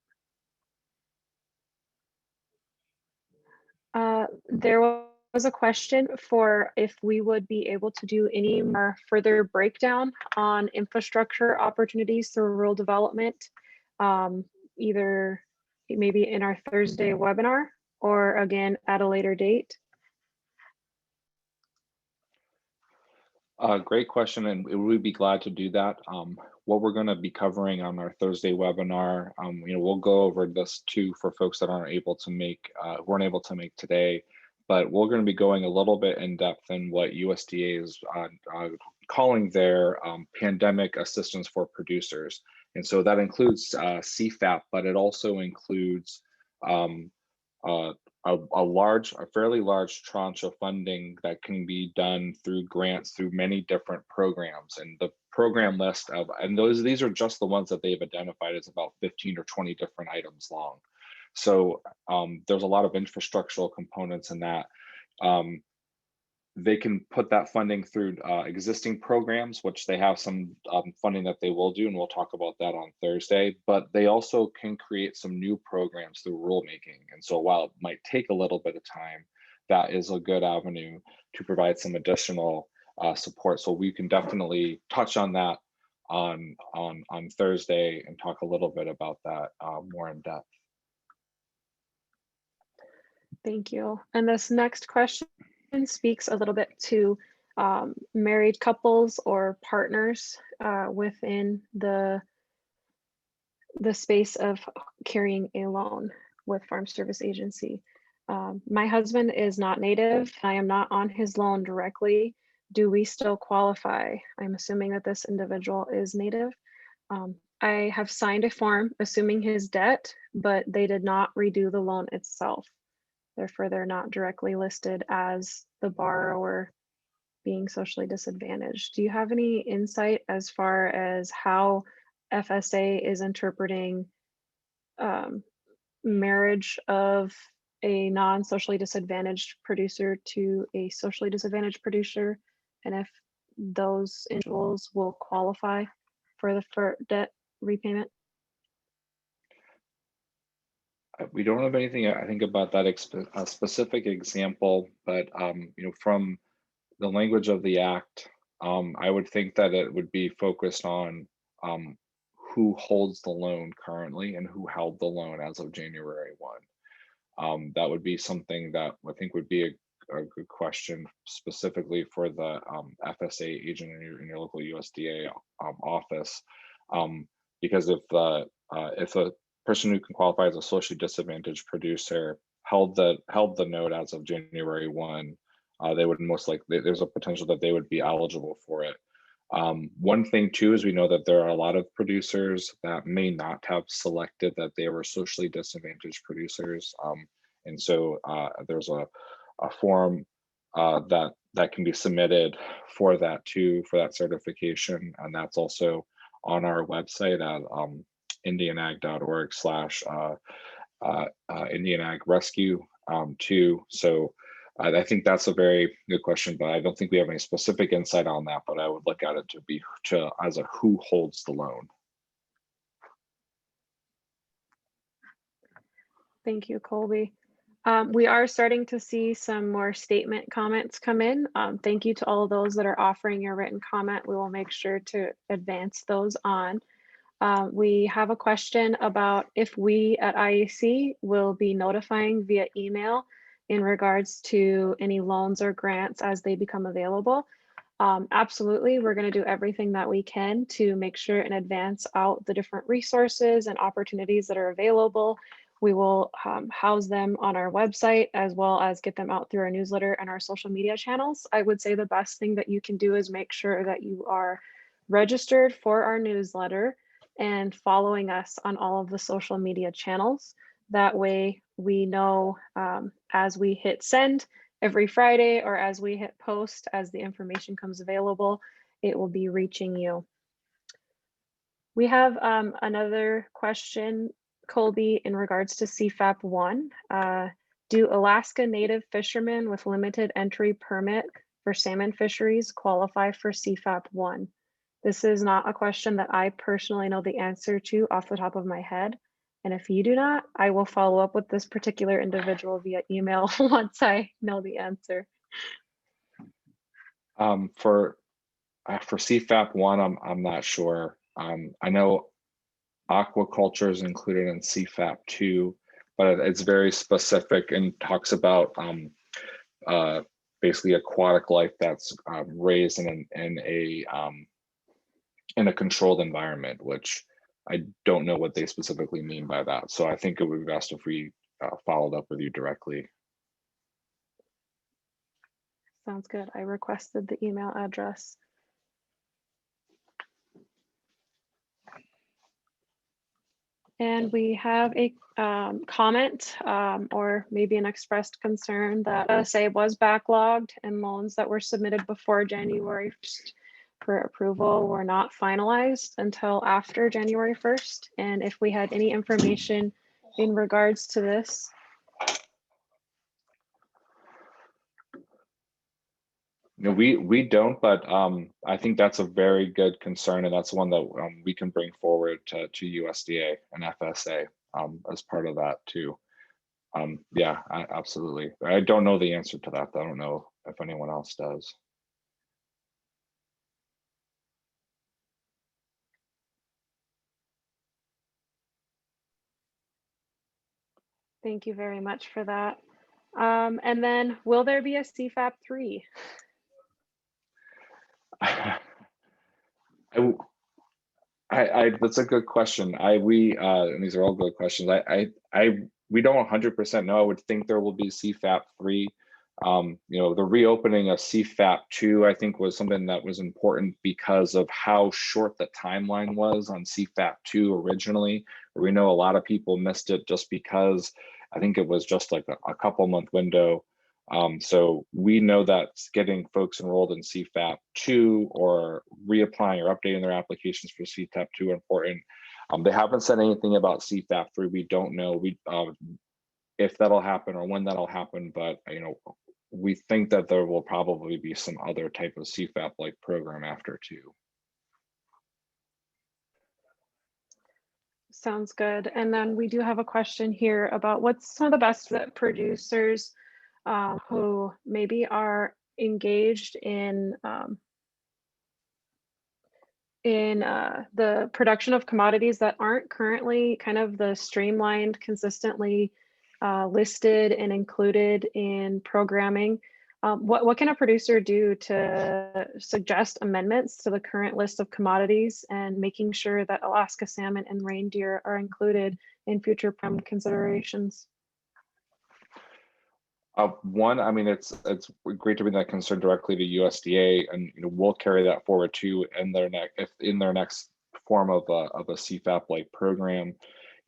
There was a question for if we would be able to do any more further breakdown on infrastructure opportunities through rural development, either maybe in our Thursday webinar or again at a later date. Great question, and we'd be glad to do that. What we're going to be covering on our Thursday webinar, we'll go over this too for folks that weren't able to make today, but we're going to be going a little bit in depth in what USDA is calling their pandemic assistance for producers. And so that includes Cfap, but it also includes a fairly large tranche of funding that can be done through grants through many different programs. And the program list these are just the ones that they've identified as about 15 or 20 different items long. So there's a lot of infrastructural components in that. they can put that funding through existing programs, which they have some funding that they will do, and we'll talk about that on Thursday. But they also can create some new programs through rulemaking. And so while it might take a little bit of time, that is a good avenue to provide some additional support. So we can definitely touch on that on Thursday and talk a little bit about that more in depth. Thank you. And this next question speaks a little bit to married couples or partners within the space of carrying a loan with Farm Service Agency. My husband is not Native. I am not on his loan directly. Do we still qualify? I'm assuming that this individual is Native. I have signed a form assuming his debt, but they did not redo the loan itself. Therefore, they're not directly listed as the borrower being socially disadvantaged. Do you have any insight as far as how FSA is interpreting marriage of a non-socially disadvantaged producer to a socially disadvantaged producer, and if those individuals will qualify for the debt repayment? We don't have anything, I think, about that a specific example, but from the language of the act, I would think that it would be focused on who holds the loan currently and who held the loan as of January 1. That would be something that I think would be a good question specifically for the FSA agent in your local USDA office, because if the person who can qualify as a socially disadvantaged producer held the note as of January 1, they would most likely, there's a potential that they would be eligible for it. One thing too is we know that there are a lot of producers that may not have selected that they were socially disadvantaged producers, and so there's a form that can be submitted for that too, for that certification, and that's also on our website at indianag.org/indianagrescue too. So I think that's a very good question, but I don't think we have any specific insight on that, but I would look at it as a who holds the loan. Thank you, Colby. We are starting to see some more statement comments come in. Thank you to all of those that are offering your written comment. We will make sure to advance those on. We have a question about if we at IEC will be notifying via email in regards to any loans or grants as they become available. Absolutely, we're going to do everything that we can to make sure and advance out the different resources and opportunities that are available. We will house them on our website as well as get them out through our newsletter and our social media channels. I would say the best thing that you can do is make sure that you are registered for our newsletter and following us on all of the social media channels. That way we know as we hit send every Friday or as we hit post, as the information comes available, it will be reaching you. We have another question, Colby, in regards to Cfap 1. Do Alaska Native fishermen with limited entry permit for salmon fisheries qualify for Cfap 1? This is not a question that I personally know the answer to off the top of my head. And if you do not, I will follow up with this particular individual via email once I know the answer. For Cfap 1, I'm not sure. I know aquaculture is included in Cfap 2, but it's very specific and talks about basically aquatic life that's raised in a controlled environment, which I don't know what they specifically mean by that. So I think it would be best if we followed up with you directly. Sounds good. I requested the email address. And we have a comment or maybe an expressed concern that FSA was backlogged and loans that were submitted before January 1st for approval were not finalized until after January 1st. And if we had any information in regards to this. We don't, but I think that's a very good concern, and that's one that we can bring forward to USDA and FSA as part of that too. Yeah, absolutely. I don't know the answer to that. I don't know if anyone else does. Thank you very much for that. And then will there be a Cfap 3? That's a good question. And these are all good questions. We don't 100% know. I would think there will be Cfap 3. The reopening of Cfap 2, I think, was something that was important because of how short the timeline was on Cfap 2 originally. We know a lot of people missed it just because I think it was just like a couple month window. So we know that getting folks enrolled in Cfap 2 or reapplying or updating their applications for Cfap 2 are important. They haven't said anything about Cfap 3. We don't know if that'll happen or when that'll happen, but we think that there will probably be some other type of Cfap like program after 2. Sounds good. And then we do have a question here about what's some of the best producers who maybe are engaged in the production of commodities that aren't currently kind of the streamlined, consistently listed and included in programming. What can a producer do to suggest amendments to the current list of commodities and making sure that Alaska salmon and reindeer are included in future program considerations? One, I mean, it's great to bring that concern directly to USDA, and we'll carry that forward too in their next form of a Cfap like program.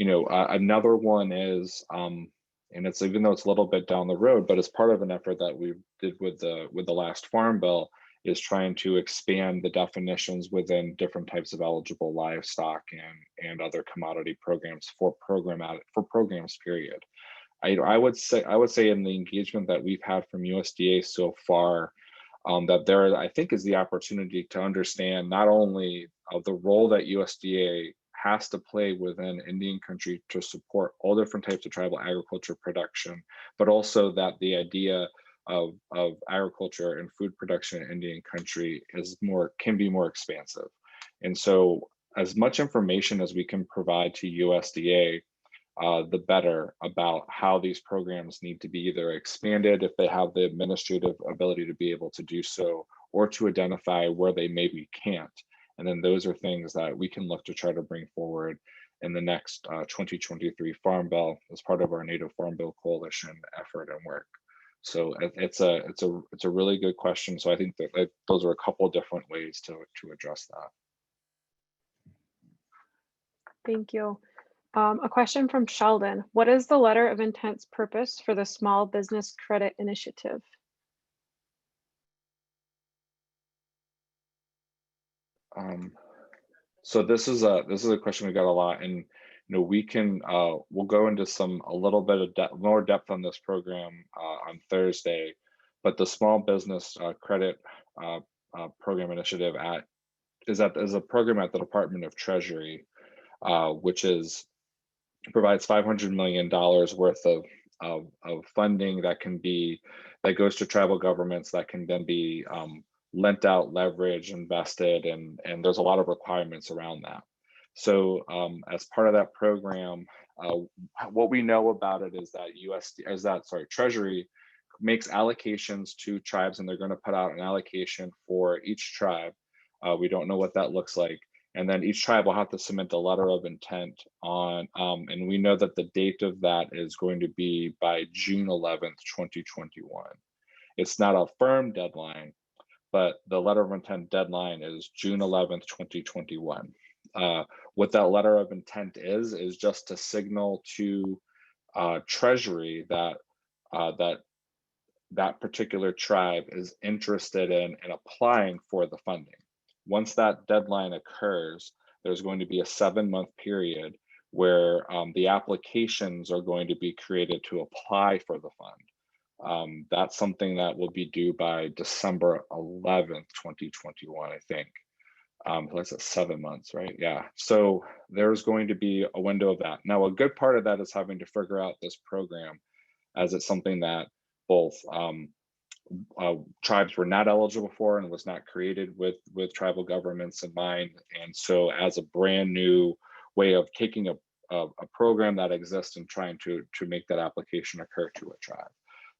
Another one is, and it's, even though it's a little bit down the road, but it's part of an effort that we did with the last farm bill, is trying to expand the definitions within different types of eligible livestock and other commodity programs for programs period. I would say in the engagement that we've had from USDA so far, that there, I think, is the opportunity to understand not only the role that USDA has to play within Indian country to support all different types of tribal agriculture production, but also that the idea of agriculture and food production in Indian country can be more expansive. And so as much information as we can provide to USDA, the better, about how these programs need to be either expanded if they have the administrative ability to be able to do so, or to identify where they maybe can't. And then those are things that we can look to try to bring forward in the next 2023 Farm Bill as part of our Native Farm Bill Coalition effort and work. So it's a really good question. So I think that those are a couple of different ways to address that. Thank you. A question from Sheldon. What is the letter of intent's purpose for the Small Business Credit Initiative? So this is a question we got a lot, and we can we'll go into a little bit of more depth on this program on Thursday. But the Small Business Credit Program Initiative is a program at the Department of Treasury, which provides $500 million worth of funding that goes to tribal governments that can then be lent out, leveraged, invested, and there's a lot of requirements around that. So as part of that program, what we know about it is that Treasury makes allocations to tribes, and they're going to put out an allocation for each tribe. We don't know what that looks like. And then each tribe will have to submit a letter of intent on, and we know that the date of that is going to be by June 11th, 2021. It's not a firm deadline, but the letter of intent deadline is June 11th, 2021. What that letter of intent is just to signal to Treasury that that particular tribe is interested in applying for the funding. Once that deadline occurs, there's going to be a 7-month period where the applications are going to be created to apply for the fund. That's something that will be due by December 11th, 2021, I think. That's at 7 months, right? Yeah. So there's going to be a window of that. Now, a good part of that is having to figure out this program, as it's something that both tribes were not eligible for and was not created with tribal governments in mind. And so as a brand new way of taking a program that exists and trying to make that application occur to a tribe.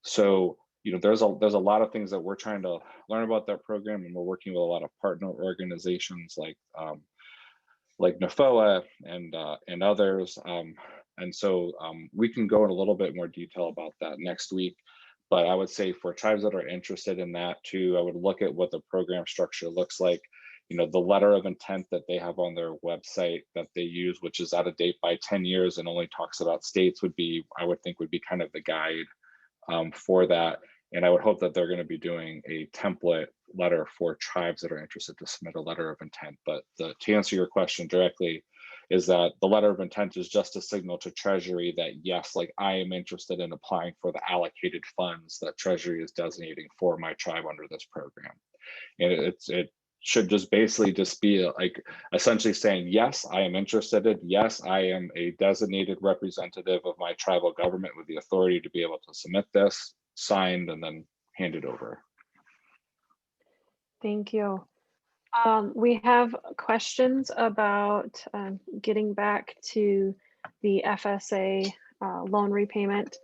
So, you know, there's a lot of things that we're trying to learn about that program, and we're working with a lot of partner organizations like NAFOA and others. And so we can go in a little bit more detail about that next week. But I would say for tribes that are interested in that too, I would look at what the program structure looks like. You know, the letter of intent that they have on their website that they use, which is out of date by 10 years and only talks about states, would be, I would think, would be kind of the guide for that. And I would hope that they're going to be doing a template letter for tribes that are interested to submit a letter of intent. But to answer your question directly, is that the letter of intent is just a signal to Treasury that, yes, like I am interested in applying for the allocated funds that Treasury is designating for my tribe under this program. And it should just basically just be like essentially saying, yes, I am interested in, yes, I am a designated representative of my tribal government with the authority to be able to submit this, signed, and then hand it over. Thank you. We have questions about getting back to the FSA loan repayment.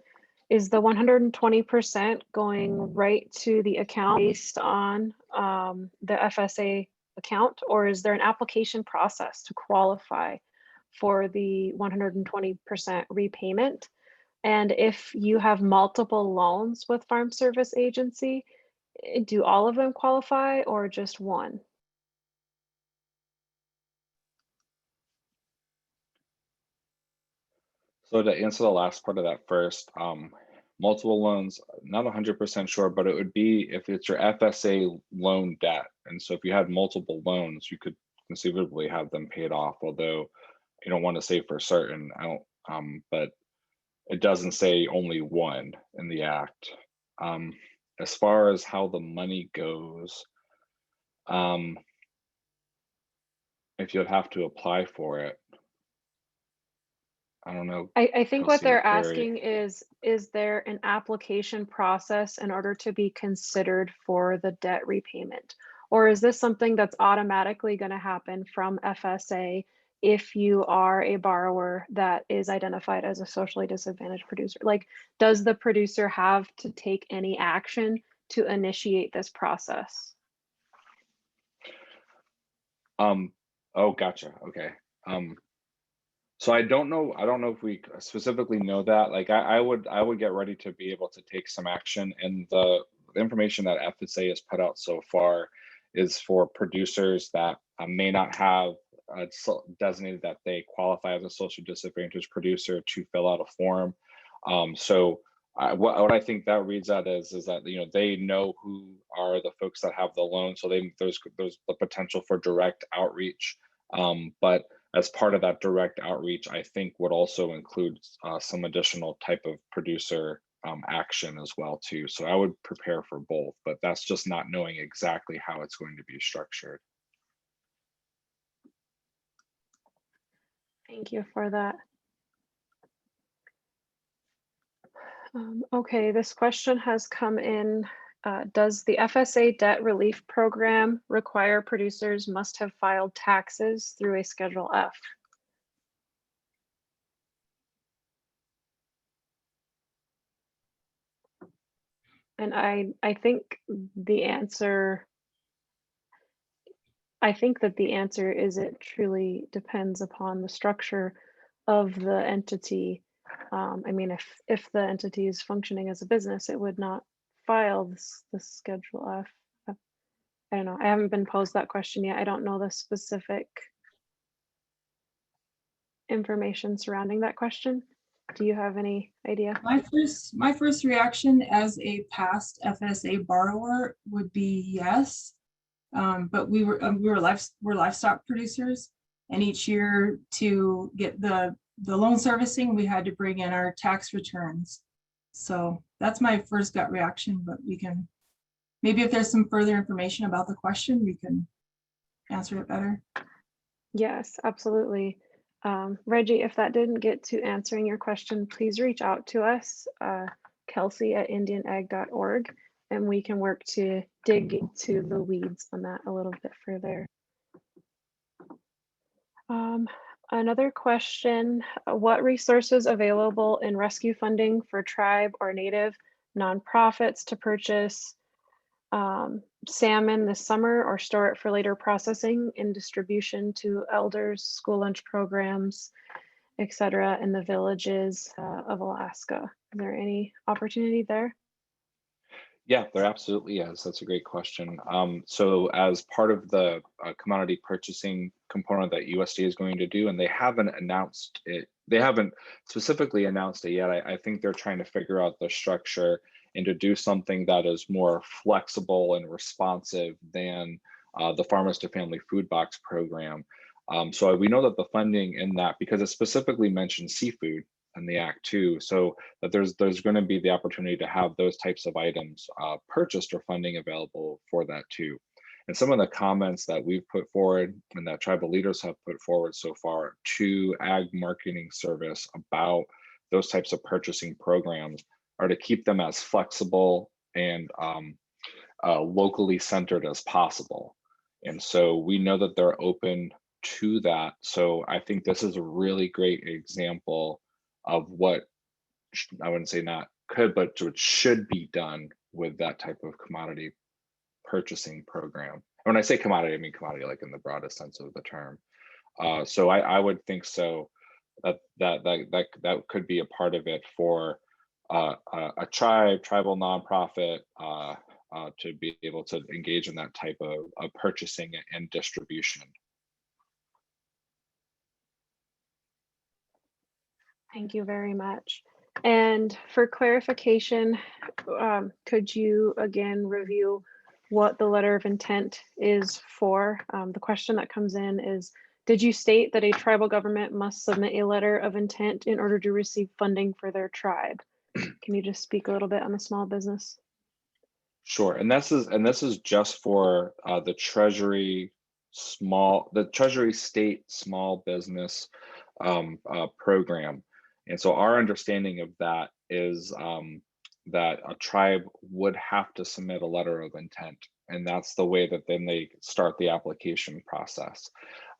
Is the 120% going right to the account based on the FSA account, or is there an application process to qualify for the 120% repayment? And if you have multiple loans with Farm Service Agency, do all of them qualify or just one? So to answer the last part of that first, multiple loans, not 100% sure, but it would be if it's your FSA loan debt. And so if you had multiple loans, you could conceivably have them paid off, although I don't want to say for certain, but it doesn't say only one in the act. As far as how the money goes, if you'd have to apply for it, I don't know. I think what Kelsey or they're Carrie. asking is there an application process in order to be considered for the debt repayment? Or is this something that's automatically going to happen from FSA if you are a borrower that is identified as a socially disadvantaged producer? Like, does the producer have to take any action to initiate this process? Oh, gotcha. Okay. So I don't know if we specifically know that. Like I would get ready to be able to take some action, and the information that FSA has put out so far is for producers that may not have designated that they qualify as a social disadvantaged producer to fill out a form. So what I think that reads out is that, you know, they know who are the folks that have the loan, so there's the potential for direct outreach, but as part of that direct outreach, I think would also include some additional type of producer action as well too. So I would prepare for both, but that's just not knowing exactly how it's going to be structured. Thank you for that. Okay, this question has come in. Does the FSA debt relief program require producers must have filed taxes through a Schedule F? And I think the answer, is it truly depends upon the structure of the entity. I mean, if the entity is functioning as a business, it would not file this Schedule F. I don't know. I haven't been posed that question yet. I don't know the specific information surrounding that question. Do you have any idea? My first reaction as a past FSA borrower would be yes, but we're livestock producers, and each year to get the loan servicing, we had to bring in our tax returns. So that's my first gut reaction, but we can, maybe if there's some further information about the question, we can answer it better. Yes, absolutely. Reggie, if that didn't get to answering your question, please reach out to us, kelsey@indianag.org, and we can work to dig into the weeds on that a little bit further. Another question, what resources available in rescue funding for tribe or native nonprofits to purchase salmon this summer or store it for later processing and distribution to elders, school lunch programs, etc. in the villages of Alaska? Is there any opportunity there? Yeah, there absolutely is. That's a great question. So as part of the commodity purchasing component that USDA is going to do, and they haven't announced it, they haven't specifically announced it yet. I think they're trying to figure out the structure and to do something that is more flexible and responsive than the Farmers to Family Food Box program. So we know that the funding in that, because it specifically mentions seafood in the Act too, so that there's going to be the opportunity to have those types of items purchased or funding available for that too. And some of the comments that we've put forward and that tribal leaders have put forward so far to Ag Marketing Service about those types of purchasing programs are to keep them as flexible and locally centered as possible. And so we know that they're open to that. So I think this is a really great example of what I wouldn't say not could, but what should be done with that type of commodity purchasing program. And when I say commodity, I mean commodity like in the broadest sense of the term. So I would think so that could be a part of it for a tribal nonprofit to be able to engage in that type of purchasing and distribution. Thank you very much. And for clarification, could you again review what the letter of intent is for? The question that comes in is, did you state that a tribal government must submit a letter of intent in order to receive funding for their tribe? Can you just speak a little bit on the small business? Sure, and this is just for the Treasury State Small Business program. And so our understanding of that is that a tribe would have to submit a letter of intent, and that's the way that then they start the application process.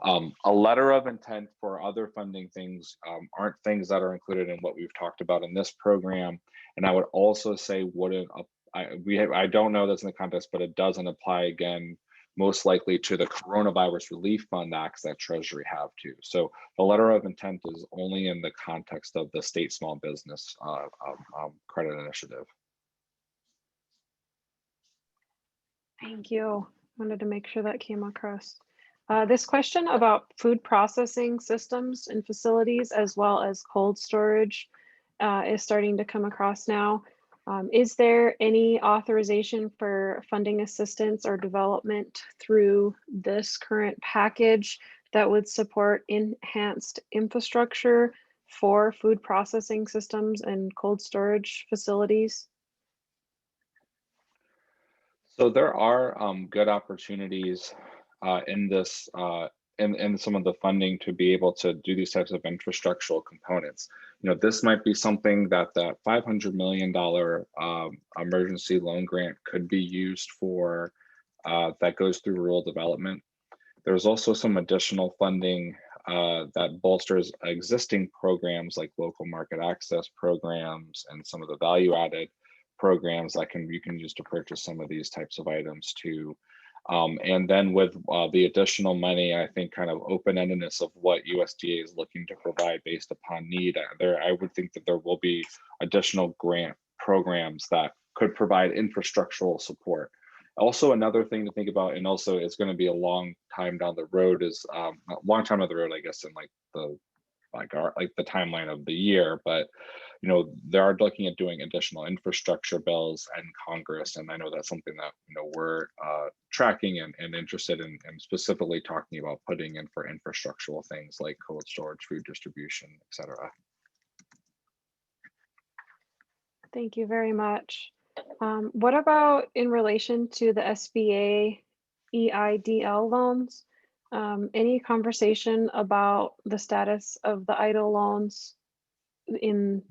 A letter of intent for other funding things aren't things that are included in what we've talked about in this program. And I would also say wouldn't, I don't know that's in the context, but it doesn't apply again, most likely to the Coronavirus Relief Fund acts that Treasury have too. So the letter of intent is only in the context of the state small business credit initiative. Thank you. Wanted to make sure that came across. This question about food processing systems and facilities, as well as cold storage, is starting to come across now. Is there any authorization for funding assistance or development through this current package that would support enhanced infrastructure for food processing systems and cold storage facilities? So there are good opportunities in this in some of the funding to be able to do these types of infrastructural components. You know, this might be something that $500 million emergency loan grant could be used for, that goes through rural development. There's also some additional funding that bolsters existing programs like local market access programs and some of the value added programs that you can use to purchase some of these types of items too. And then with the additional money, I think kind of open-endedness of what USDA is looking to provide based upon need, I would think that there will be additional grant programs that could provide infrastructural support. Also, another thing to think about, and also it's going to be a long time down the road, is a long time down the road, I guess, in like the timeline of the year, but you know, they are looking at doing additional infrastructure bills in Congress, and I know that's something that, you know, we're tracking and interested in, and specifically talking about putting in for infrastructural things like cold storage, food distribution, etc. Thank you very much. What about in relation to the SBA EIDL loans? Any conversation about the status of the EIDL loans in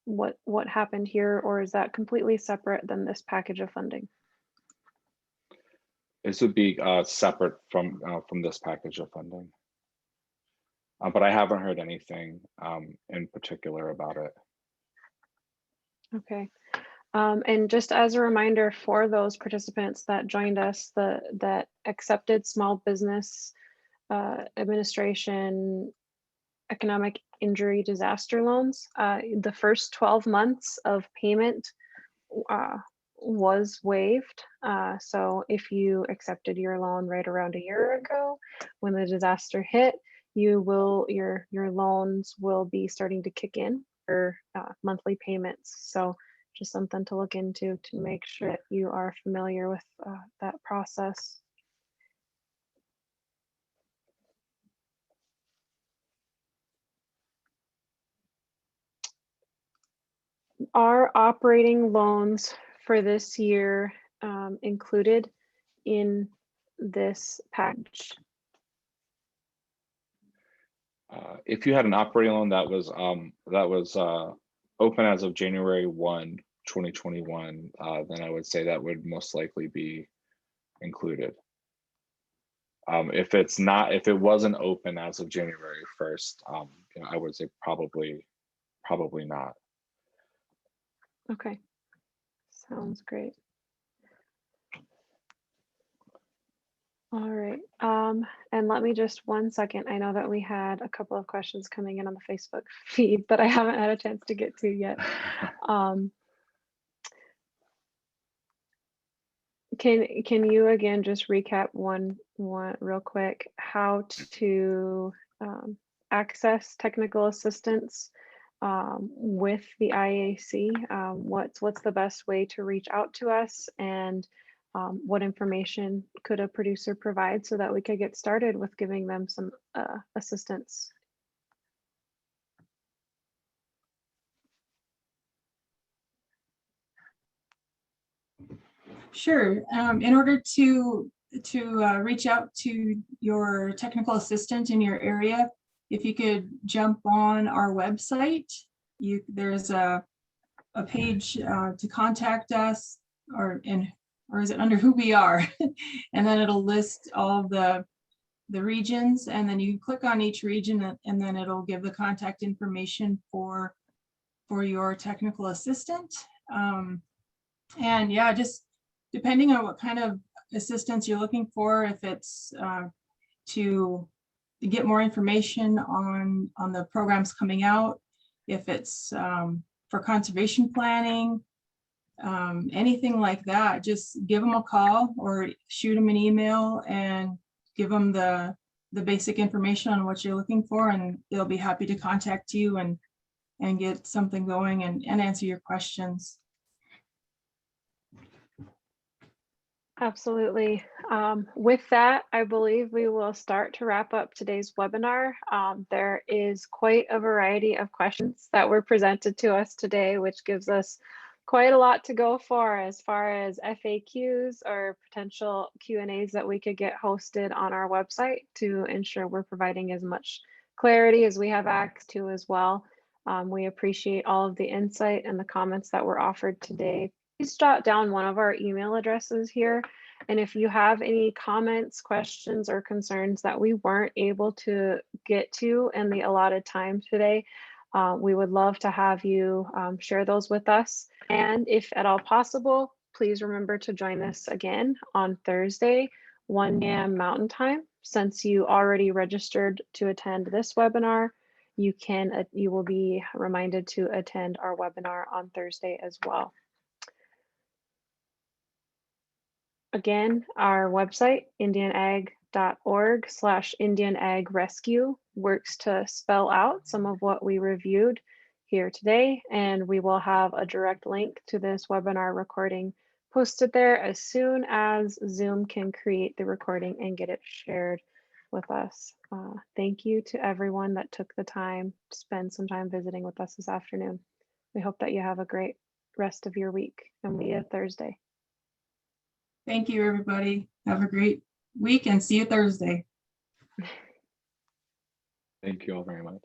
what happened here, or is that completely separate than this package of funding? This would be separate from this package of funding. But I haven't heard anything in particular about it. Okay. And just as a reminder for those participants that joined us, that accepted Small Business Administration economic injury disaster loans, the first 12 months of payment was waived. So if you accepted your loan right around a year ago when the disaster hit, your loans will be starting to kick in for monthly payments. So just something to look into to make sure that you are familiar with that process. Are operating loans for this year included in this package? If you had an operating loan that was open as of January 1, 2021, then I would say that would most likely be included. If it wasn't open as of January 1st, I would say probably not. Okay, sounds great. All right, and let me just 1 second. I know that we had a couple of questions coming in on the Facebook feed that I haven't had a chance to get to yet. Can you again just recap one real quick how to access technical assistance with the IAC? What's the best way to reach out to us, and what information could a producer provide so that we could get started with giving them some assistance? Sure. In order to reach out to your technical assistant in your area, if you could jump on our website, there's a page to contact us, or is it under who we are? And then it'll list all the regions, and then you click on each region, and then it'll give the contact information for your technical assistant. And yeah, just depending on what kind of assistance you're looking for, if it's to get more information on the programs coming out, if it's for conservation planning, anything like that, just give them a call or shoot them an email and give them the basic information on what you're looking for, and they'll be happy to contact you and get something going and answer your questions. Absolutely. With that, I believe we will start to wrap up today's webinar. There is quite a variety of questions that were presented to us today, which gives us quite a lot to go for as far as FAQs or potential Q&As that we could get hosted on our website to ensure we're providing as much clarity as we have access to as well. We appreciate all of the insight and the comments that were offered today. Please jot down one of our email addresses here. And if you have any comments, questions, or concerns that we weren't able to get to in the allotted time today, we would love to have you share those with us. And if at all possible, please remember to join us again on Thursday, 1 a.m. Mountain Time. Since you already registered to attend this webinar, you will be reminded to attend our webinar on Thursday as well. Again, our website, indianag.org/IndianAgRescue, works to spell out some of what we reviewed here today, and we will have a direct link to this webinar recording posted there as soon as Zoom can create the recording and get it shared with us. Thank you to everyone that took the time to spend some time visiting with us this afternoon. We hope that you have a great rest of your week and see you Thursday. Thank you, everybody. Have a great week and see you Thursday. Thank you all very much.